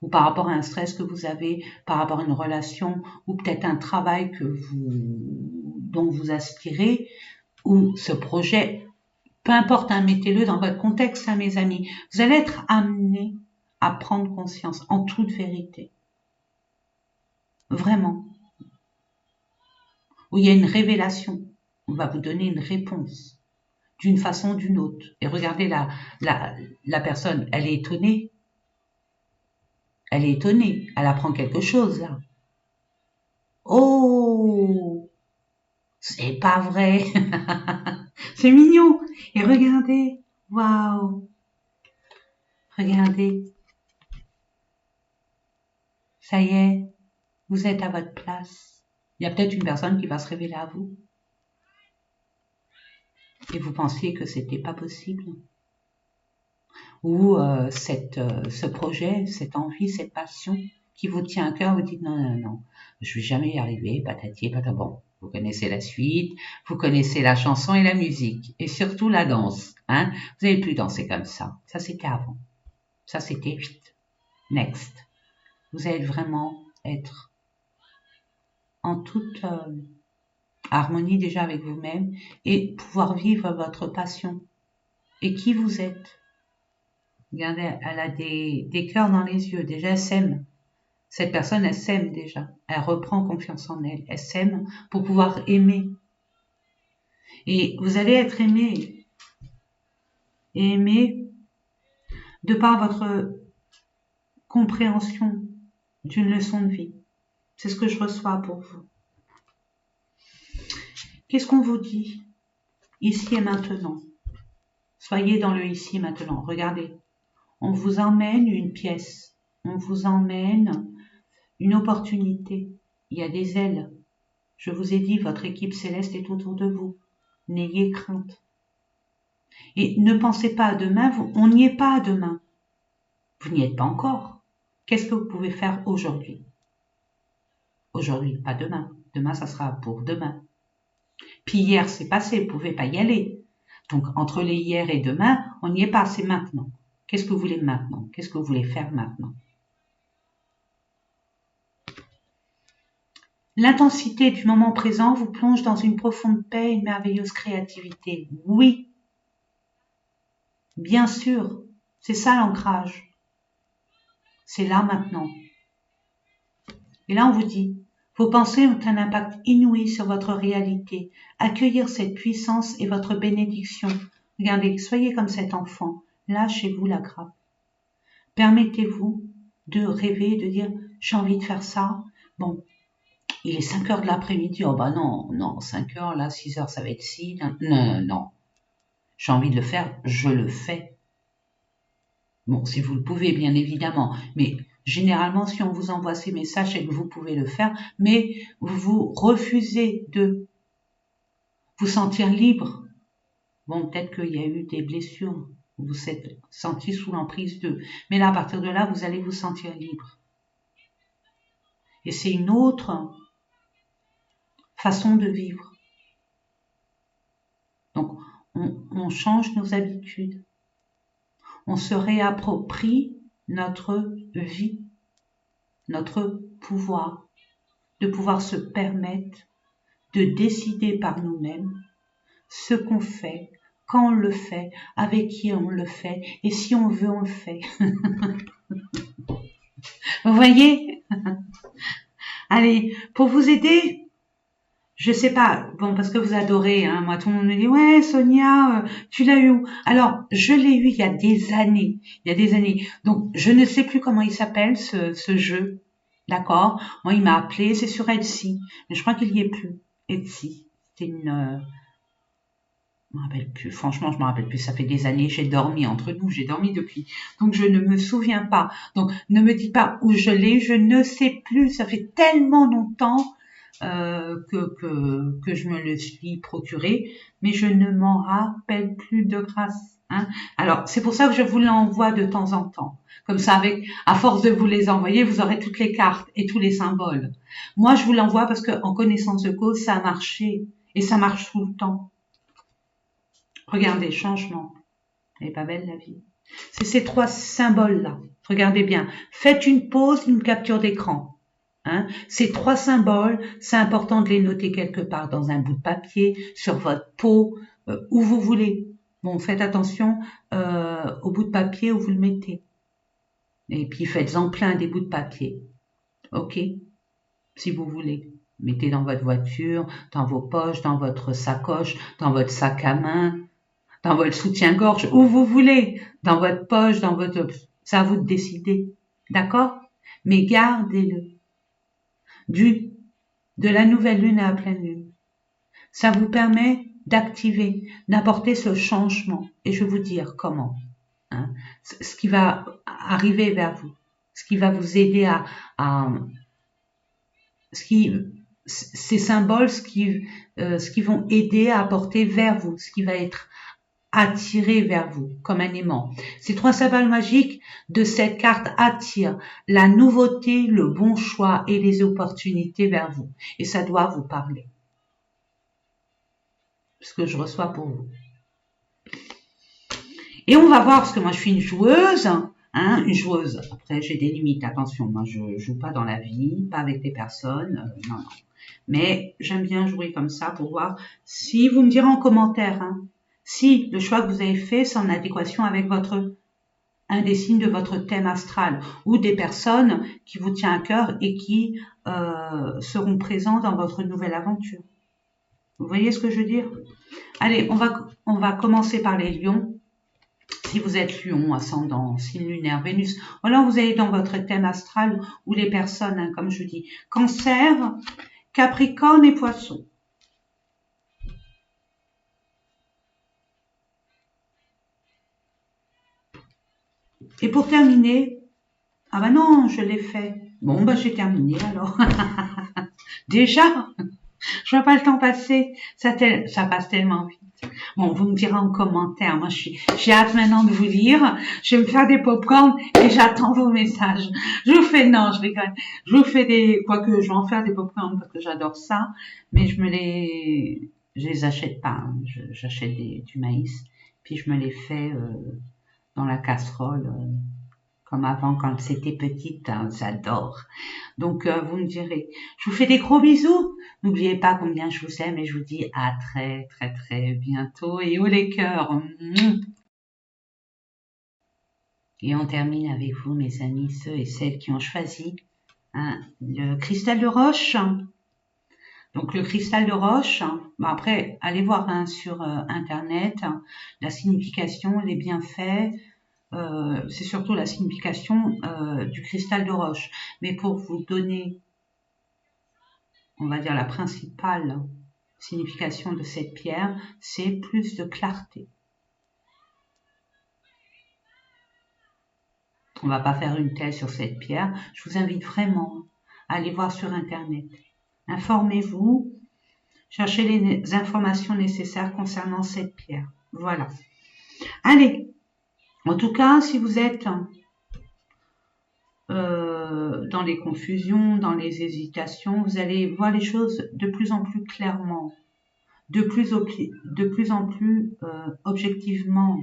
Ou par rapport à un stress que vous avez, par rapport à une relation, ou peut-être un travail dont vous aspirez, ou ce projet, peu importe, hein, mettez-le dans votre contexte, hein, mes amis. Vous allez être amenés à prendre conscience en toute vérité. Vraiment. Où il y a une révélation. On va vous donner une réponse d'une façon ou d'une autre. Et regardez la personne, elle est étonnée. Elle est étonnée. Elle apprend quelque chose, là. Oh! C'est pas vrai. C'est mignon. Et regardez. Waouh. Regardez. Ça y est. Vous êtes à votre place. Il y a peut-être une personne qui va se révéler à vous. Et vous pensiez que c'était pas possible. Ou ce projet, cette envie, cette passion qui vous tient à cœur, vous dites non, non, non, je vais jamais y arriver, patati, bon. Vous connaissez la suite, vous connaissez la chanson et la musique, et surtout la danse, hein. Vous n'allez plus danser comme ça. Ça, c'était avant. Ça, c'était next. Vous allez vraiment être en toute harmonie déjà avec vous-même et pouvoir vivre votre passion et qui vous êtes. Regardez, elle a des cœurs dans les yeux. Déjà, elle s'aime. Cette personne, elle s'aime déjà. Elle reprend confiance en elle. Elle s'aime pour pouvoir aimer. Et vous allez être aimé. Et aimé de par votre compréhension d'une leçon de vie. C'est ce que je reçois pour vous. Qu'est-ce qu'on vous dit ici et maintenant? Soyez dans le ici et maintenant. Regardez. On vous emmène une pièce. On vous emmène une opportunité. Il y a des ailes. Je vous ai dit, votre équipe céleste est autour de vous. N'ayez crainte. Et ne pensez pas à demain, on n'y est pas à demain. Vous n'y êtes pas encore. Qu'est-ce que vous pouvez faire aujourd'hui? Aujourd'hui, pas demain. Demain, ça sera pour demain. Puis hier, c'est passé, vous ne pouvez pas y aller. Donc, entre les hier et demain, on n'y est pas, c'est maintenant. Qu'est-ce que vous voulez maintenant? Qu'est-ce que vous voulez faire maintenant? L'intensité du moment présent vous plonge dans une profonde paix et une merveilleuse créativité. Oui, bien sûr, c'est ça l'ancrage. C'est là maintenant. Et là, on vous dit, vos pensées ont un impact inouï sur votre réalité. Accueillir cette puissance est votre bénédiction. Regardez, soyez comme cet enfant. Lâchez-vous la grappe. Permettez-vous de rêver, de dire, j'ai envie de faire ça. Bon, il est 5 heures de l'après-midi. Oh bah non, 5 heures, là, 6 heures, ça va être si. Non. J'ai envie de le faire, je le fais. Bon, si vous le pouvez, bien évidemment. Mais généralement, si on vous envoie ces messages, c'est que vous pouvez le faire. Mais vous refusez de vous sentir libre. Bon, peut-être qu'il y a eu des blessures. Vous vous êtes senti sous l'emprise d'eux. Mais là, à partir de là, vous allez vous sentir libre. Et c'est une autre façon de vivre. Donc, on change nos habitudes. On se réapproprie notre vie, notre pouvoir, de pouvoir se permettre de décider par nous-mêmes ce qu'on fait, quand on le fait, avec qui on le fait, et si on veut, on le fait. Vous voyez? Allez, pour vous aider, je sais pas, bon, parce que vous adorez, hein, moi tout le monde me dit, ouais, Sonia, tu l'as eu où? Alors, je l'ai eu il y a des années, donc je ne sais plus comment il s'appelle, ce jeu, d'accord? Moi, il m'a appelé, c'est sur Etsy, mais je crois qu'il y est plus, Etsy, c'était je me rappelle plus, franchement, je me rappelle plus, ça fait des années, j'ai dormi entre nous, j'ai dormi depuis, donc je ne me souviens pas, donc ne me dis pas où je l'ai, je ne sais plus, ça fait tellement longtemps, que je me le suis procuré, mais je ne m'en rappelle plus de grâce. Hein. Alors, c'est pour ça que je vous l'envoie de temps en temps. Comme ça, à force de vous les envoyer, vous aurez toutes les cartes et tous les symboles. Moi, je vous l'envoie parce que, en connaissance de cause, ça a marché. Et ça marche tout le temps. Regardez, changement. Elle est pas belle, la vie. C'est ces 3 symboles-là. Regardez bien. Faites une pause, une capture d'écran. Hein, ces 3 symboles, c'est important de les noter quelque part dans un bout de papier, sur votre peau, où vous voulez. Bon, faites attention au bout de papier où vous le mettez. Et puis faites-en plein des bouts de papier. Ok? Si vous voulez. Mettez dans votre voiture, dans vos poches, dans votre sacoche, dans votre sac à main, dans votre soutien-gorge, où vous voulez. Dans votre poche, dans votre... C'est à vous de décider. D'accord? Mais gardez-le. De la nouvelle lune à la pleine lune. Ça vous permet d'activer, d'apporter ce changement. Et je vais vous dire comment. Hein, ce qui va arriver vers vous. Ce qui va vous aider ces symboles, ce qui vont aider à apporter vers vous, ce qui va être attiré vers vous comme un aimant. Ces 3 symboles magiques de cette carte attirent la nouveauté, le bon choix et les opportunités vers vous. Et ça doit vous parler. Ce que je reçois pour vous. Et on va voir, parce que moi je suis une joueuse, Hein, une joueuse. Après, j'ai des limites. Attention, moi, je joue pas dans la vie, pas avec des personnes. Non, non. Mais j'aime bien jouer comme ça pour voir si vous me direz en commentaire, hein, si le choix que vous avez fait, c'est en adéquation avec un des signes de votre thème astral ou des personnes qui vous tient à cœur et qui seront présents dans votre nouvelle aventure. Vous voyez ce que je veux dire? Allez, on va commencer par les lions. Si vous êtes lion, ascendant, signe lunaire, Vénus, voilà, vous allez dans votre thème astral ou les personnes, hein, comme je dis, Cancer, Capricorne et Poisson. Et pour terminer, ah bah non, je l'ai fait. Bon, bah j'ai terminé alors. Déjà, je vois pas le temps passer. Ça passe tellement vite. Bon, vous me direz en commentaire. Moi, j'ai hâte maintenant de vous lire. Je vais me faire des pop-corn et j'attends vos messages. Je vous fais, non, je rigole. Je vous fais quoique je vais en faire des pop-corn parce que j'adore ça. Mais je les achète pas. Hein. J'achète du maïs. Puis je me les fais dans la casserole. Comme avant quand c'était petite, hein, j'adore. Donc vous me direz, je vous fais des gros bisous. N'oubliez pas combien je vous aime et je vous dis à très très très bientôt et haut les cœurs. Et on termine avec vous mes amis, ceux et celles qui ont choisi hein, le cristal de roche. Donc le cristal de roche, bon après allez voir hein, sur internet la signification, les bienfaits. C'est surtout la signification du cristal de roche. Mais pour vous donner, on va dire la principale signification de cette pierre, c'est plus de clarté. On va pas faire une thèse sur cette pierre. Je vous invite vraiment à aller voir sur internet. Informez-vous, cherchez les informations nécessaires concernant cette pierre. Voilà. Allez, en tout cas, si vous êtes dans les confusions, dans les hésitations, vous allez voir les choses de plus en plus clairement, de plus en plus objectivement,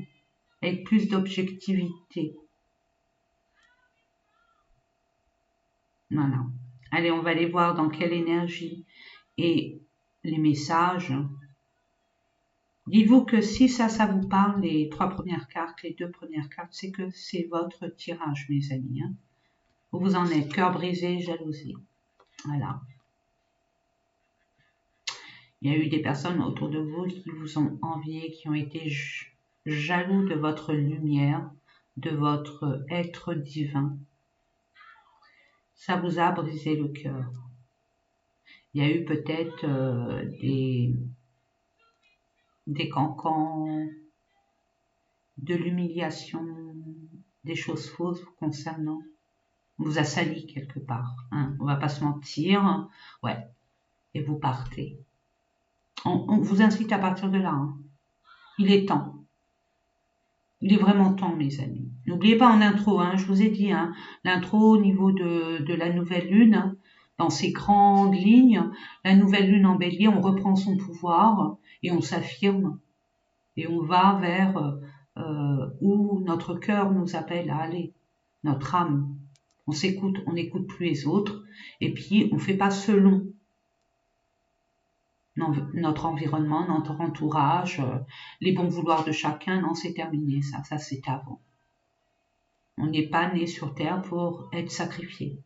avec plus d'objectivité. Voilà. Allez, on va aller voir dans quelle énergie et les messages. Dites-vous que si ça vous parle, les 3 premières cartes, les 2 premières cartes, c'est que c'est votre tirage, mes amis. Hein. Où vous en êtes, cœur brisé, jalousie. Voilà. Il y a eu des personnes autour de vous qui vous ont envié, qui ont été jaloux de votre lumière, de votre être divin. Ça vous a brisé le cœur. Il y a eu peut-être des cancans, de l'humiliation, des choses fausses vous concernant. On vous a sali quelque part. Hein. On va pas se mentir. Ouais. Et vous partez. On vous incite à partir de là. Hein. Il est temps. Il est vraiment temps, mes amis. N'oubliez pas en intro, hein, je vous ai dit, hein, l'intro au niveau de la nouvelle lune, hein, dans ces grandes lignes, la nouvelle lune en bélier, on reprend son pouvoir et on s'affirme. Et on va vers où notre cœur nous appelle à aller, notre âme. On s'écoute, on n'écoute plus les autres. Et puis, on ne fait pas selon notre environnement, notre entourage, les bons vouloirs de chacun. Non, c'est terminé, ça c'est avant. On n'est pas né sur Terre pour être sacrifié.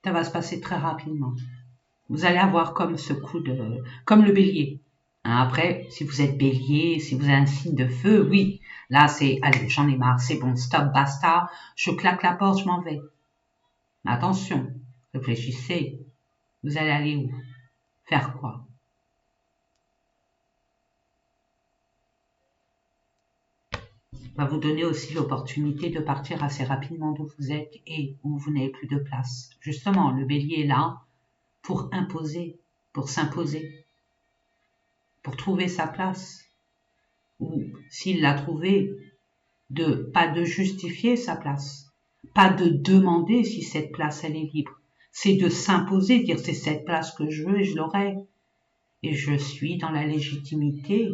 Ça va se passer très rapidement. Vous allez avoir comme ce coup comme le bélier. Hein, après, si vous êtes bélier, si vous avez un signe de feu, oui, là c'est, allez, j'en ai marre, c'est bon, stop, basta, je claque la porte, je m'en vais. Mais attention, réfléchissez, vous allez aller où? Faire quoi? Va vous donner aussi l'opportunité de partir assez rapidement d'où vous êtes et où vous n'avez plus de place. Justement, le bélier est là pour imposer, pour s'imposer, pour trouver sa place. Ou s'il l'a trouvée, pas de justifier sa place, pas de demander si cette place elle est libre. C'est de s'imposer, dire c'est cette place que je veux et je l'aurai. Et je suis dans la légitimité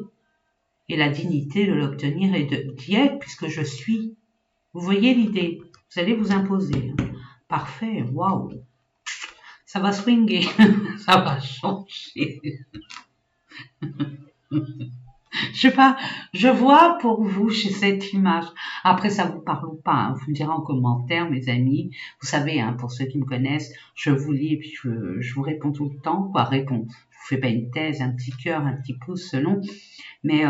et la dignité de l'obtenir et d'y être puisque je suis. Vous voyez l'idée? Vous allez vous imposer. Parfait, waouh. Ça va swinguer, ça va changer. Je sais pas, je vois pour vous chez cette image. Après, ça vous parle ou pas, hein, vous me direz en commentaire, mes amis. Vous savez, hein, pour ceux qui me connaissent, je vous lis et puis je vous réponds tout le temps. Quoi, réponds. Je vous fais pas une thèse, un petit cœur, un petit pouce selon. Mais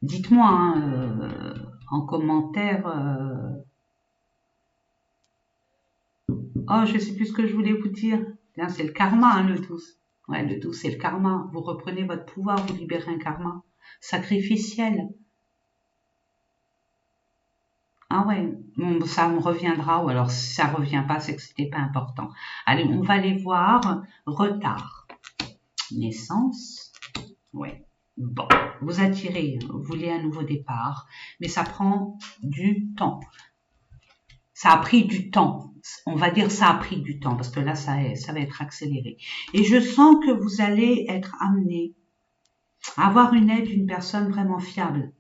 dites-moi hein, en commentaire. Oh, je sais plus ce que je voulais vous dire. C'est le karma, hein, le 12. Ouais, le 12, c'est le karma. Vous reprenez votre pouvoir, vous libérez un karma sacrificiel. Ah ouais, bon, ça me reviendra, ou alors si ça revient pas, c'est que c'était pas important. Allez, on va aller voir. Retard. Naissance. Ouais. Bon, vous attirez, vous voulez un nouveau départ, mais ça prend du temps. Ça a pris du temps. On va dire ça a pris du temps, parce que là, ça va être accéléré. Et je sens que vous allez être amené à avoir une aide d'une personne vraiment fiable.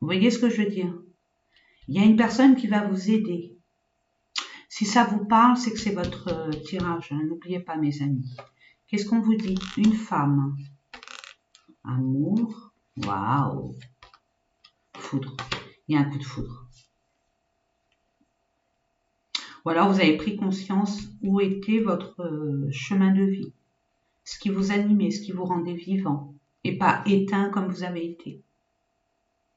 Vous voyez ce que je veux dire? Il y a une personne qui va vous aider. Si ça vous parle, c'est que c'est votre tirage. Hein. N'oubliez pas, mes amis. Qu'est-ce qu'on vous dit? Une femme. Amour. Waouh. Foudre. Il y a un coup de foudre. Ou alors vous avez pris conscience où était votre chemin de vie. Ce qui vous animait, ce qui vous rendait vivant. Et pas éteint comme vous avez été.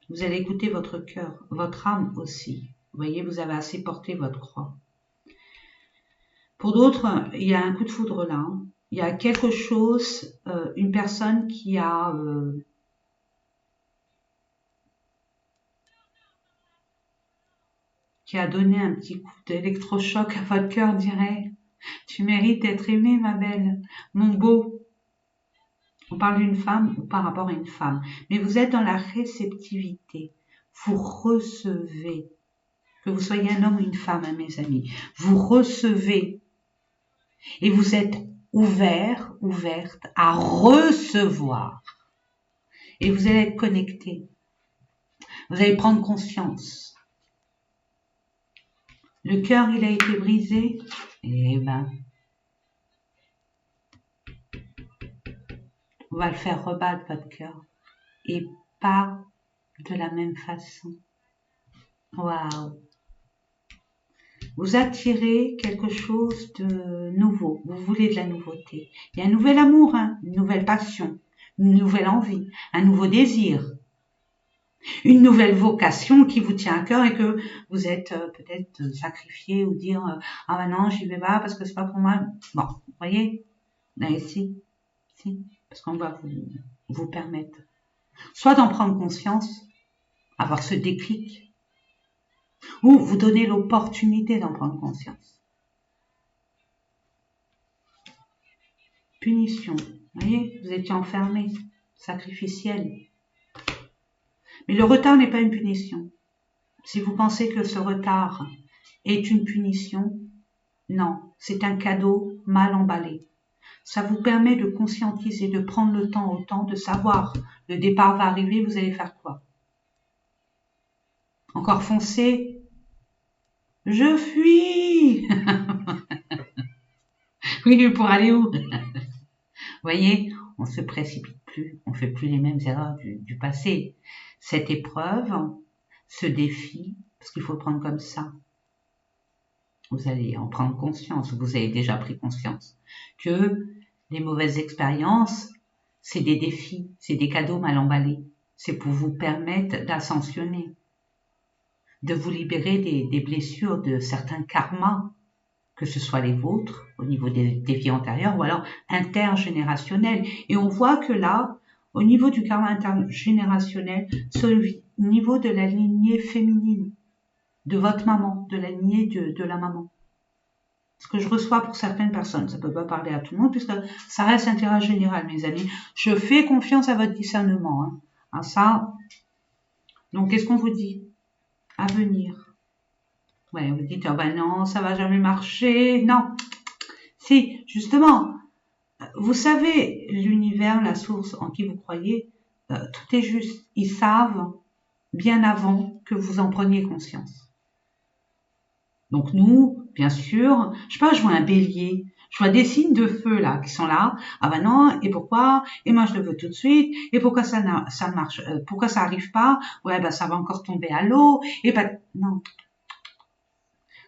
Vous allez écouter votre cœur, votre âme aussi. Vous voyez, vous avez assez porté votre croix. Pour d'autres, il y a un coup de foudre là. Il y a quelque chose, une personne qui a donné un petit coup d'électrochoc à votre cœur, dirait. Tu mérites d'être aimé, ma belle, mon beau. On parle d'une femme ou par rapport à une femme. Mais vous êtes dans la réceptivité. Vous recevez. Que vous soyez un homme ou une femme, hein, mes amis. Vous recevez. Et vous êtes ouvert, ouverte à recevoir. Et vous allez être connecté. Vous allez prendre conscience. Le cœur, il a été brisé. Eh ben, on va le faire rebattre, votre cœur. Et pas de la même façon. Waouh. Vous attirez quelque chose de nouveau. Vous voulez de la nouveauté. Il y a un nouvel amour, hein, une nouvelle passion, une nouvelle envie, un nouveau désir, une nouvelle vocation qui vous tient à cœur et que vous êtes peut-être sacrifié ou dire ah ben non, j'y vais pas parce que c'est pas pour moi. Bon, vous voyez, mais si, parce qu'on va vous permettre soit d'en prendre conscience, avoir ce déclic, ou vous donner l'opportunité d'en prendre conscience. Punition, vous voyez, vous étiez enfermé, sacrificiel. Mais le retard n'est pas une punition. Si vous pensez que ce retard est une punition, non, c'est un cadeau mal emballé. Ça vous permet de conscientiser, de prendre le temps au temps, de savoir le départ va arriver, vous allez faire quoi? Encore foncer? Je fuis. Oui, mais pour aller où? Vous voyez, on ne se précipite plus, on ne fait plus les mêmes erreurs du passé. Cette épreuve, ce défi, parce qu'il faut le prendre comme ça, vous allez en prendre conscience, vous avez déjà pris conscience, que les mauvaises expériences, c'est des défis, c'est des cadeaux mal emballés. C'est pour vous permettre d'ascensionner, de vous libérer des blessures, de certains karmas, que ce soit les vôtres, au niveau des vies antérieures, ou alors intergénérationnels. Et on voit que là, au niveau du karma intergénérationnel, c'est au niveau de la lignée féminine, de votre maman, de la lignée de la maman. Ce que je reçois pour certaines personnes, ça ne peut pas parler à tout le monde, puisque ça reste intérêt général, mes amis. Je fais confiance à votre discernement. Hein. À ça. Donc, qu'est-ce qu'on vous dit? À venir. Ouais, vous dites, oh ben non, ça va jamais marcher. Non. Si, justement, Vous savez, l'univers, la source en qui vous croyez, tout est juste. Ils savent bien avant que vous en preniez conscience. Donc nous, bien sûr, je sais pas, je vois un bélier, je vois des signes de feu là qui sont là. Ah ben non, et pourquoi? Et moi je le veux tout de suite. Et pourquoi ça marche? Pourquoi ça arrive pas? Ouais, ben ça va encore tomber à l'eau. Et ben non.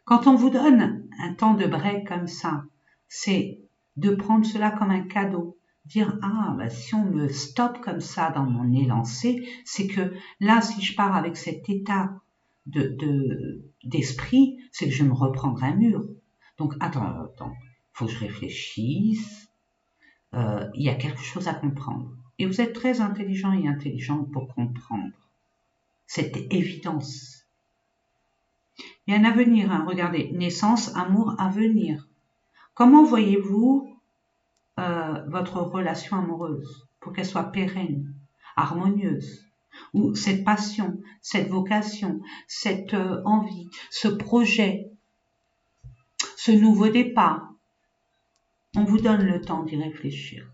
Quand on vous donne un temps de break comme ça, c'est de prendre cela comme un cadeau. Dire, ah, bah, si on me stoppe comme ça dans mon élancé, c'est que là, si je pars avec cet état d'esprit, c'est que je me reprendrai un mur. Donc, attends, faut que je réfléchisse. Il y a quelque chose à comprendre. Et vous êtes très intelligent et intelligente pour comprendre cette évidence. Il y a un avenir, hein. Regardez, naissance, amour, avenir. Comment voyez-vous votre relation amoureuse pour qu'elle soit pérenne, harmonieuse, ou cette passion, cette vocation, cette envie, ce projet, ce nouveau départ? On vous donne le temps d'y réfléchir.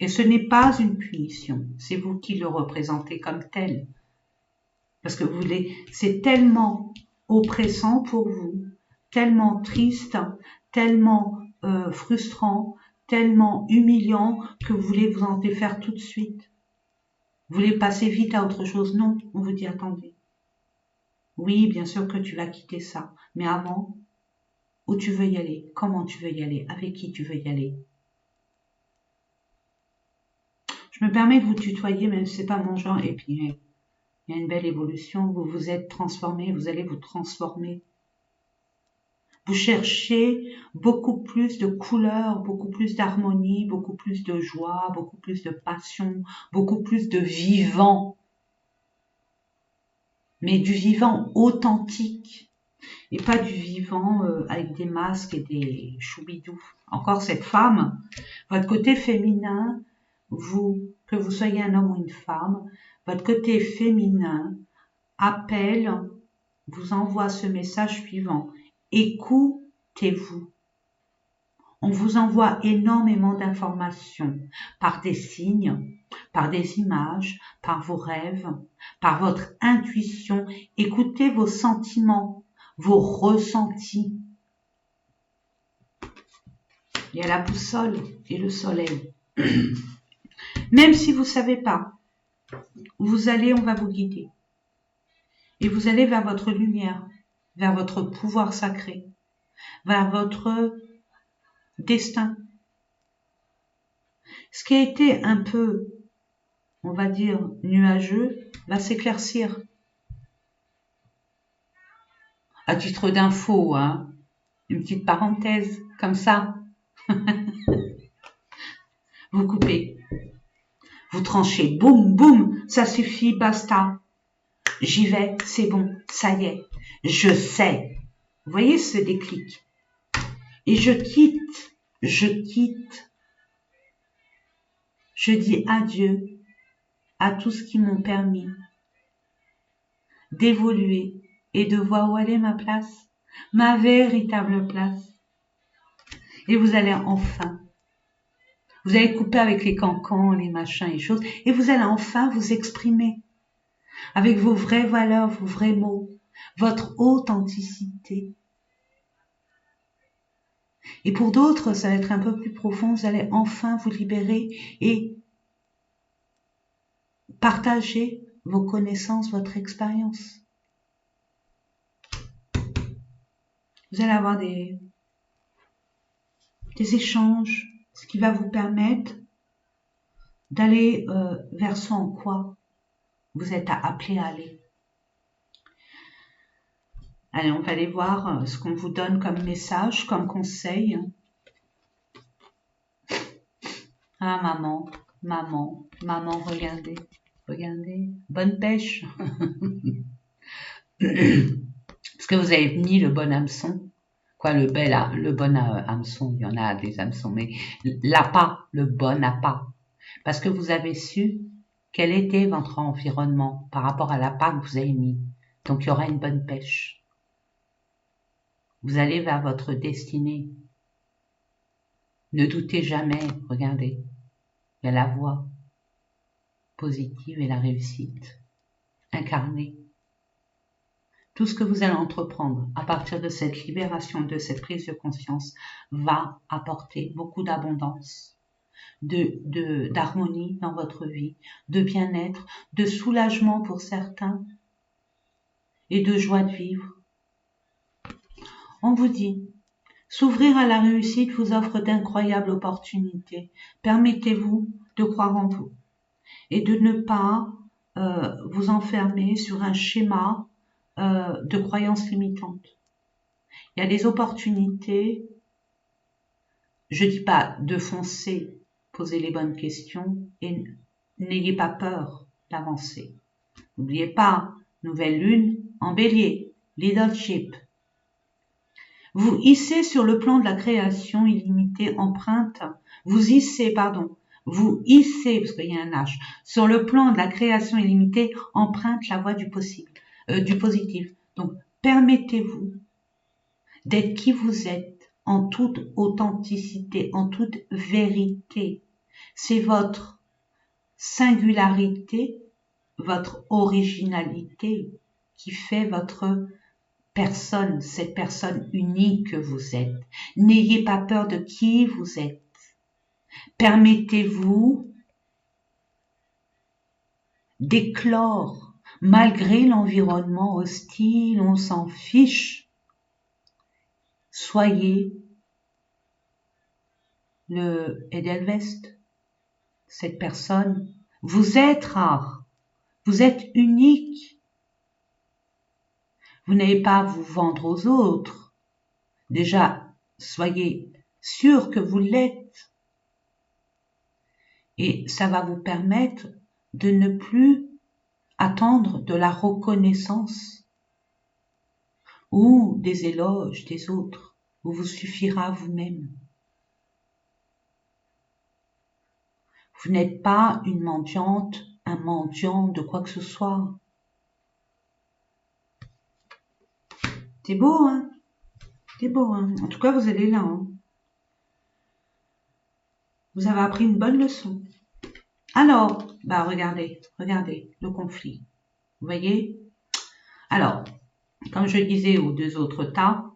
Et ce n'est pas une punition, c'est vous qui le représentez comme tel. Parce que c'est tellement oppressant pour vous, tellement triste, tellement frustrant, tellement humiliant que vous voulez vous en défaire tout de suite. Vous voulez passer vite à autre chose. Non, on vous dit attendez. Oui, bien sûr que tu vas quitter ça, mais avant, où tu veux y aller, comment tu veux y aller, avec qui tu veux y aller. Je me permets de vous tutoyer, même si c'est pas mon genre, et puis il y a une belle évolution, vous vous êtes transformé, vous allez vous transformer. Vous cherchez beaucoup plus de couleurs, beaucoup plus d'harmonie, beaucoup plus de joie, beaucoup plus de passion, beaucoup plus de vivant. Mais du vivant authentique et pas du vivant avec des masques et des choubidous. Encore cette femme, votre côté féminin, que vous soyez un homme ou une femme, votre côté féminin appelle, vous envoie ce message suivant. Écoutez-vous. On vous envoie énormément d'informations par des signes, par des images, par vos rêves, par votre intuition. Écoutez vos sentiments, vos ressentis. Il y a la boussole et le soleil. Même si vous ne savez pas où vous allez, on va vous guider. Et vous allez vers votre lumière, vers votre pouvoir sacré, vers votre destin. Ce qui a été un peu, on va dire, nuageux, va s'éclaircir. À titre d'info, hein, une petite parenthèse, comme ça. Vous coupez, vous tranchez, boum, boum, ça suffit, basta. J'y vais, c'est bon, ça y est, je sais. Vous voyez ce déclic? Et je quitte, je dis adieu à tout ce qui m'ont permis d'évoluer et de voir où est ma place, ma véritable place. Et vous allez enfin, vous allez couper avec les cancans, les machins et choses, et vous allez enfin vous exprimer avec vos vraies valeurs, vos vrais mots, votre authenticité. Et pour d'autres, ça va être un peu plus profond, vous allez enfin vous libérer et partager vos connaissances, votre expérience. Vous allez avoir des échanges, ce qui va vous permettre d'aller vers ce en quoi vous êtes appelé à aller. Allez, on va aller voir ce qu'on vous donne comme message, comme conseil. Ah, maman, regardez, bonne pêche. Parce que vous avez mis le bon hameçon. Quoi, le bon hameçon, il y en a des hameçons, mais l'appât, le bon appât. Parce que vous avez su quel était votre environnement par rapport à l'appât que vous avez mis. Donc, il y aura une bonne pêche. Vous allez vers votre destinée. Ne doutez jamais, regardez, il y a la voie positive et la réussite incarnée. Tout ce que vous allez entreprendre à partir de cette libération, de cette prise de conscience, va apporter beaucoup d'abondance, d'harmonie dans votre vie, de bien-être, de soulagement pour certains et de joie de vivre. On vous dit, s'ouvrir à la réussite vous offre d'incroyables opportunités. Permettez-vous de croire en vous et de ne pas vous enfermer sur un schéma de croyances limitantes. Il y a des opportunités, je dis pas de foncer, posez les bonnes questions et n'ayez pas peur d'avancer. N'oubliez pas, nouvelle lune en bélier, leadership. Vous hissez sur le plan de la création illimitée empreinte, vous hissez, parce qu'il y a un H, sur le plan de la création illimitée empreinte la voie du possible, du positif. Donc, permettez-vous d'être qui vous êtes en toute authenticité, en toute vérité. C'est votre singularité, votre originalité qui fait votre personne, cette personne unique que vous êtes. N'ayez pas peur de qui vous êtes. Permettez-vous d'éclore malgré l'environnement hostile, on s'en fiche. Soyez le Edelweiss, cette personne. Vous êtes rare, vous êtes unique. Vous n'avez pas à vous vendre aux autres. Déjà, soyez sûr que vous l'êtes. Et ça va vous permettre de ne plus attendre de la reconnaissance ou des éloges des autres. Vous suffira à vous-même. Vous n'êtes pas une mendiante, un mendiant de quoi que ce soit. C'est beau, hein? C'est beau, hein? En tout cas, vous allez là, hein? Vous avez appris une bonne leçon. Alors, regardez, le conflit. Vous voyez? Alors, comme je disais aux deux autres tas,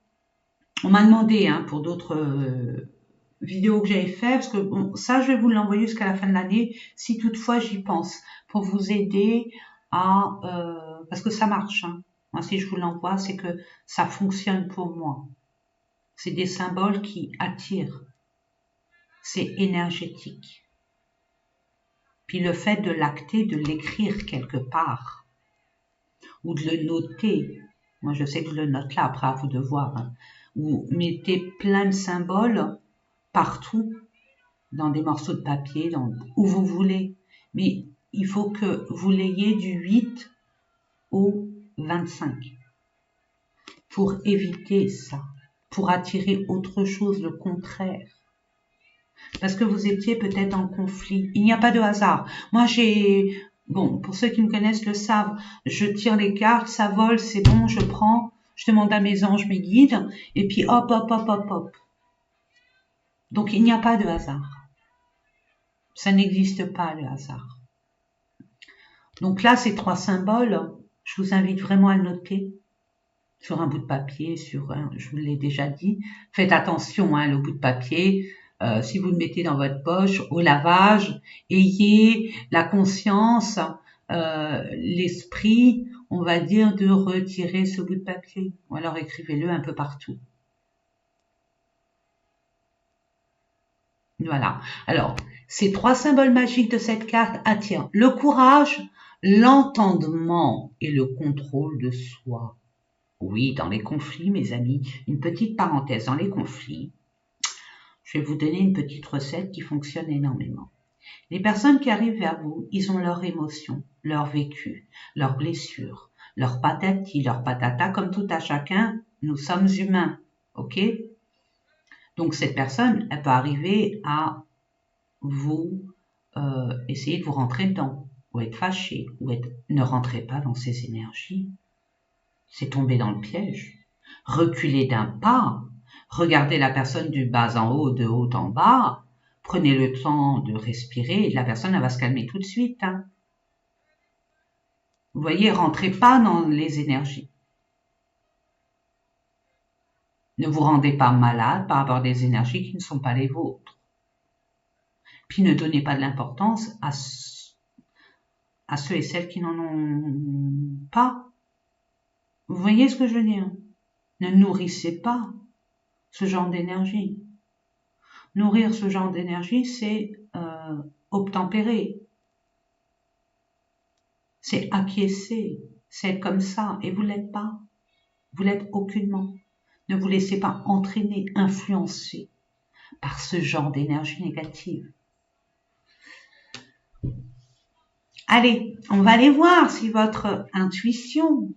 on m'a demandé, hein, pour d'autres vidéos que j'avais fait, parce que bon, ça, je vais vous l'envoyer jusqu'à la fin de l'année, si toutefois j'y pense, pour vous aider à... parce que ça marche, hein. Moi, si je vous l'envoie, c'est que ça fonctionne pour moi. C'est des symboles qui attirent. C'est énergétique. Puis le fait de l'acter, de l'écrire quelque part, ou de le noter, moi je sais que je le note là, après à vous de voir, hein. Vous mettez plein de symboles partout, dans des morceaux de papier, où vous voulez. Mais il faut que vous l'ayez du 8 au 25 pour éviter ça, pour attirer autre chose, le contraire. Parce que vous étiez peut-être en conflit. Il n'y a pas de hasard. Moi, bon, pour ceux qui me connaissent le savent, je tire les cartes, ça vole, c'est bon, je prends, je demande à mes anges, mes guides, et puis hop, hop, hop, hop, hop. Donc, il n'y a pas de hasard. Ça n'existe pas, le hasard. Donc là, ces 3 symboles, je vous invite vraiment à le noter sur un bout de papier, je vous l'ai déjà dit. Faites attention, hein, le bout de papier, si vous le mettez dans votre poche, au lavage, ayez la conscience, l'esprit, on va dire, de retirer ce bout de papier. Ou alors écrivez-le un peu partout. Voilà. Alors, ces 3 symboles magiques de cette carte attirent le courage, l'entendement et le contrôle de soi. Oui, dans les conflits, mes amis, une petite parenthèse, dans les conflits, je vais vous donner une petite recette qui fonctionne énormément. Les personnes qui arrivent vers vous, ils ont leurs émotions, leur vécu, leurs blessures, leur patati, leur patata, comme tout à chacun, nous sommes humains, ok? Donc cette personne, elle peut arriver à vous essayer de vous rentrer dedans, ou être fâché, ne rentrez pas dans ces énergies. C'est tomber dans le piège. Reculez d'un pas. Regardez la personne du bas en haut, de haut en bas. Prenez le temps de respirer et la personne elle va se calmer tout de suite. Hein. Vous voyez, rentrez pas dans les énergies. Ne vous rendez pas malade par rapport à des énergies qui ne sont pas les vôtres. Puis ne donnez pas de l'importance à ceux et celles qui n'en ont pas. Vous voyez ce que je veux dire? Ne nourrissez pas ce genre d'énergie. Nourrir ce genre d'énergie, c'est obtempérer. C'est acquiescer. C'est être comme ça. Et vous l'êtes pas. Vous l'êtes aucunement. Ne vous laissez pas entraîner, influencer par ce genre d'énergie négative. Allez, on va aller voir si votre intuition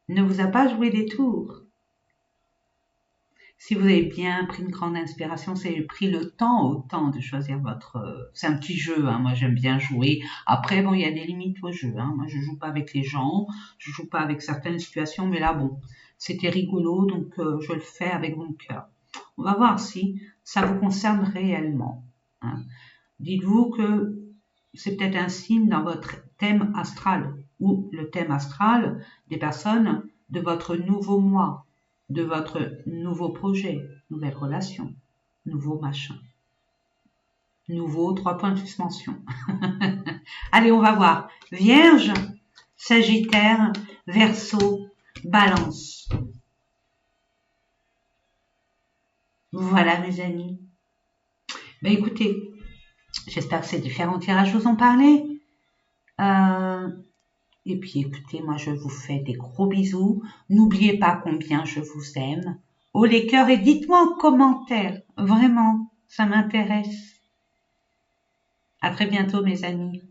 ne vous a pas joué des tours. Si vous avez bien pris une grande inspiration, si vous avez pris le temps autant de choisir votre... C'est un petit jeu, hein, moi j'aime bien jouer. Après, bon, il y a des limites au jeu. Hein. Moi, je joue pas avec les gens, je joue pas avec certaines situations, mais là, bon, c'était rigolo, donc je le fais avec mon cœur. On va voir si ça vous concerne réellement. Hein. Dites-vous que c'est peut-être un signe dans votre thème astral, ou le thème astral des personnes de votre nouveau moi, de votre nouveau projet, nouvelle relation, nouveau machin, nouveau 3 points de suspension. Allez, on va voir. Vierge, Sagittaire, Verseau, Balance. Voilà mes amis. Ben écoutez, j'espère que ces différents tirages vous ont parlé. Et puis écoutez, moi je vous fais des gros bisous. N'oubliez pas combien je vous aime. Haut les cœurs et dites-moi en commentaire. Vraiment, ça m'intéresse. À très bientôt mes amis.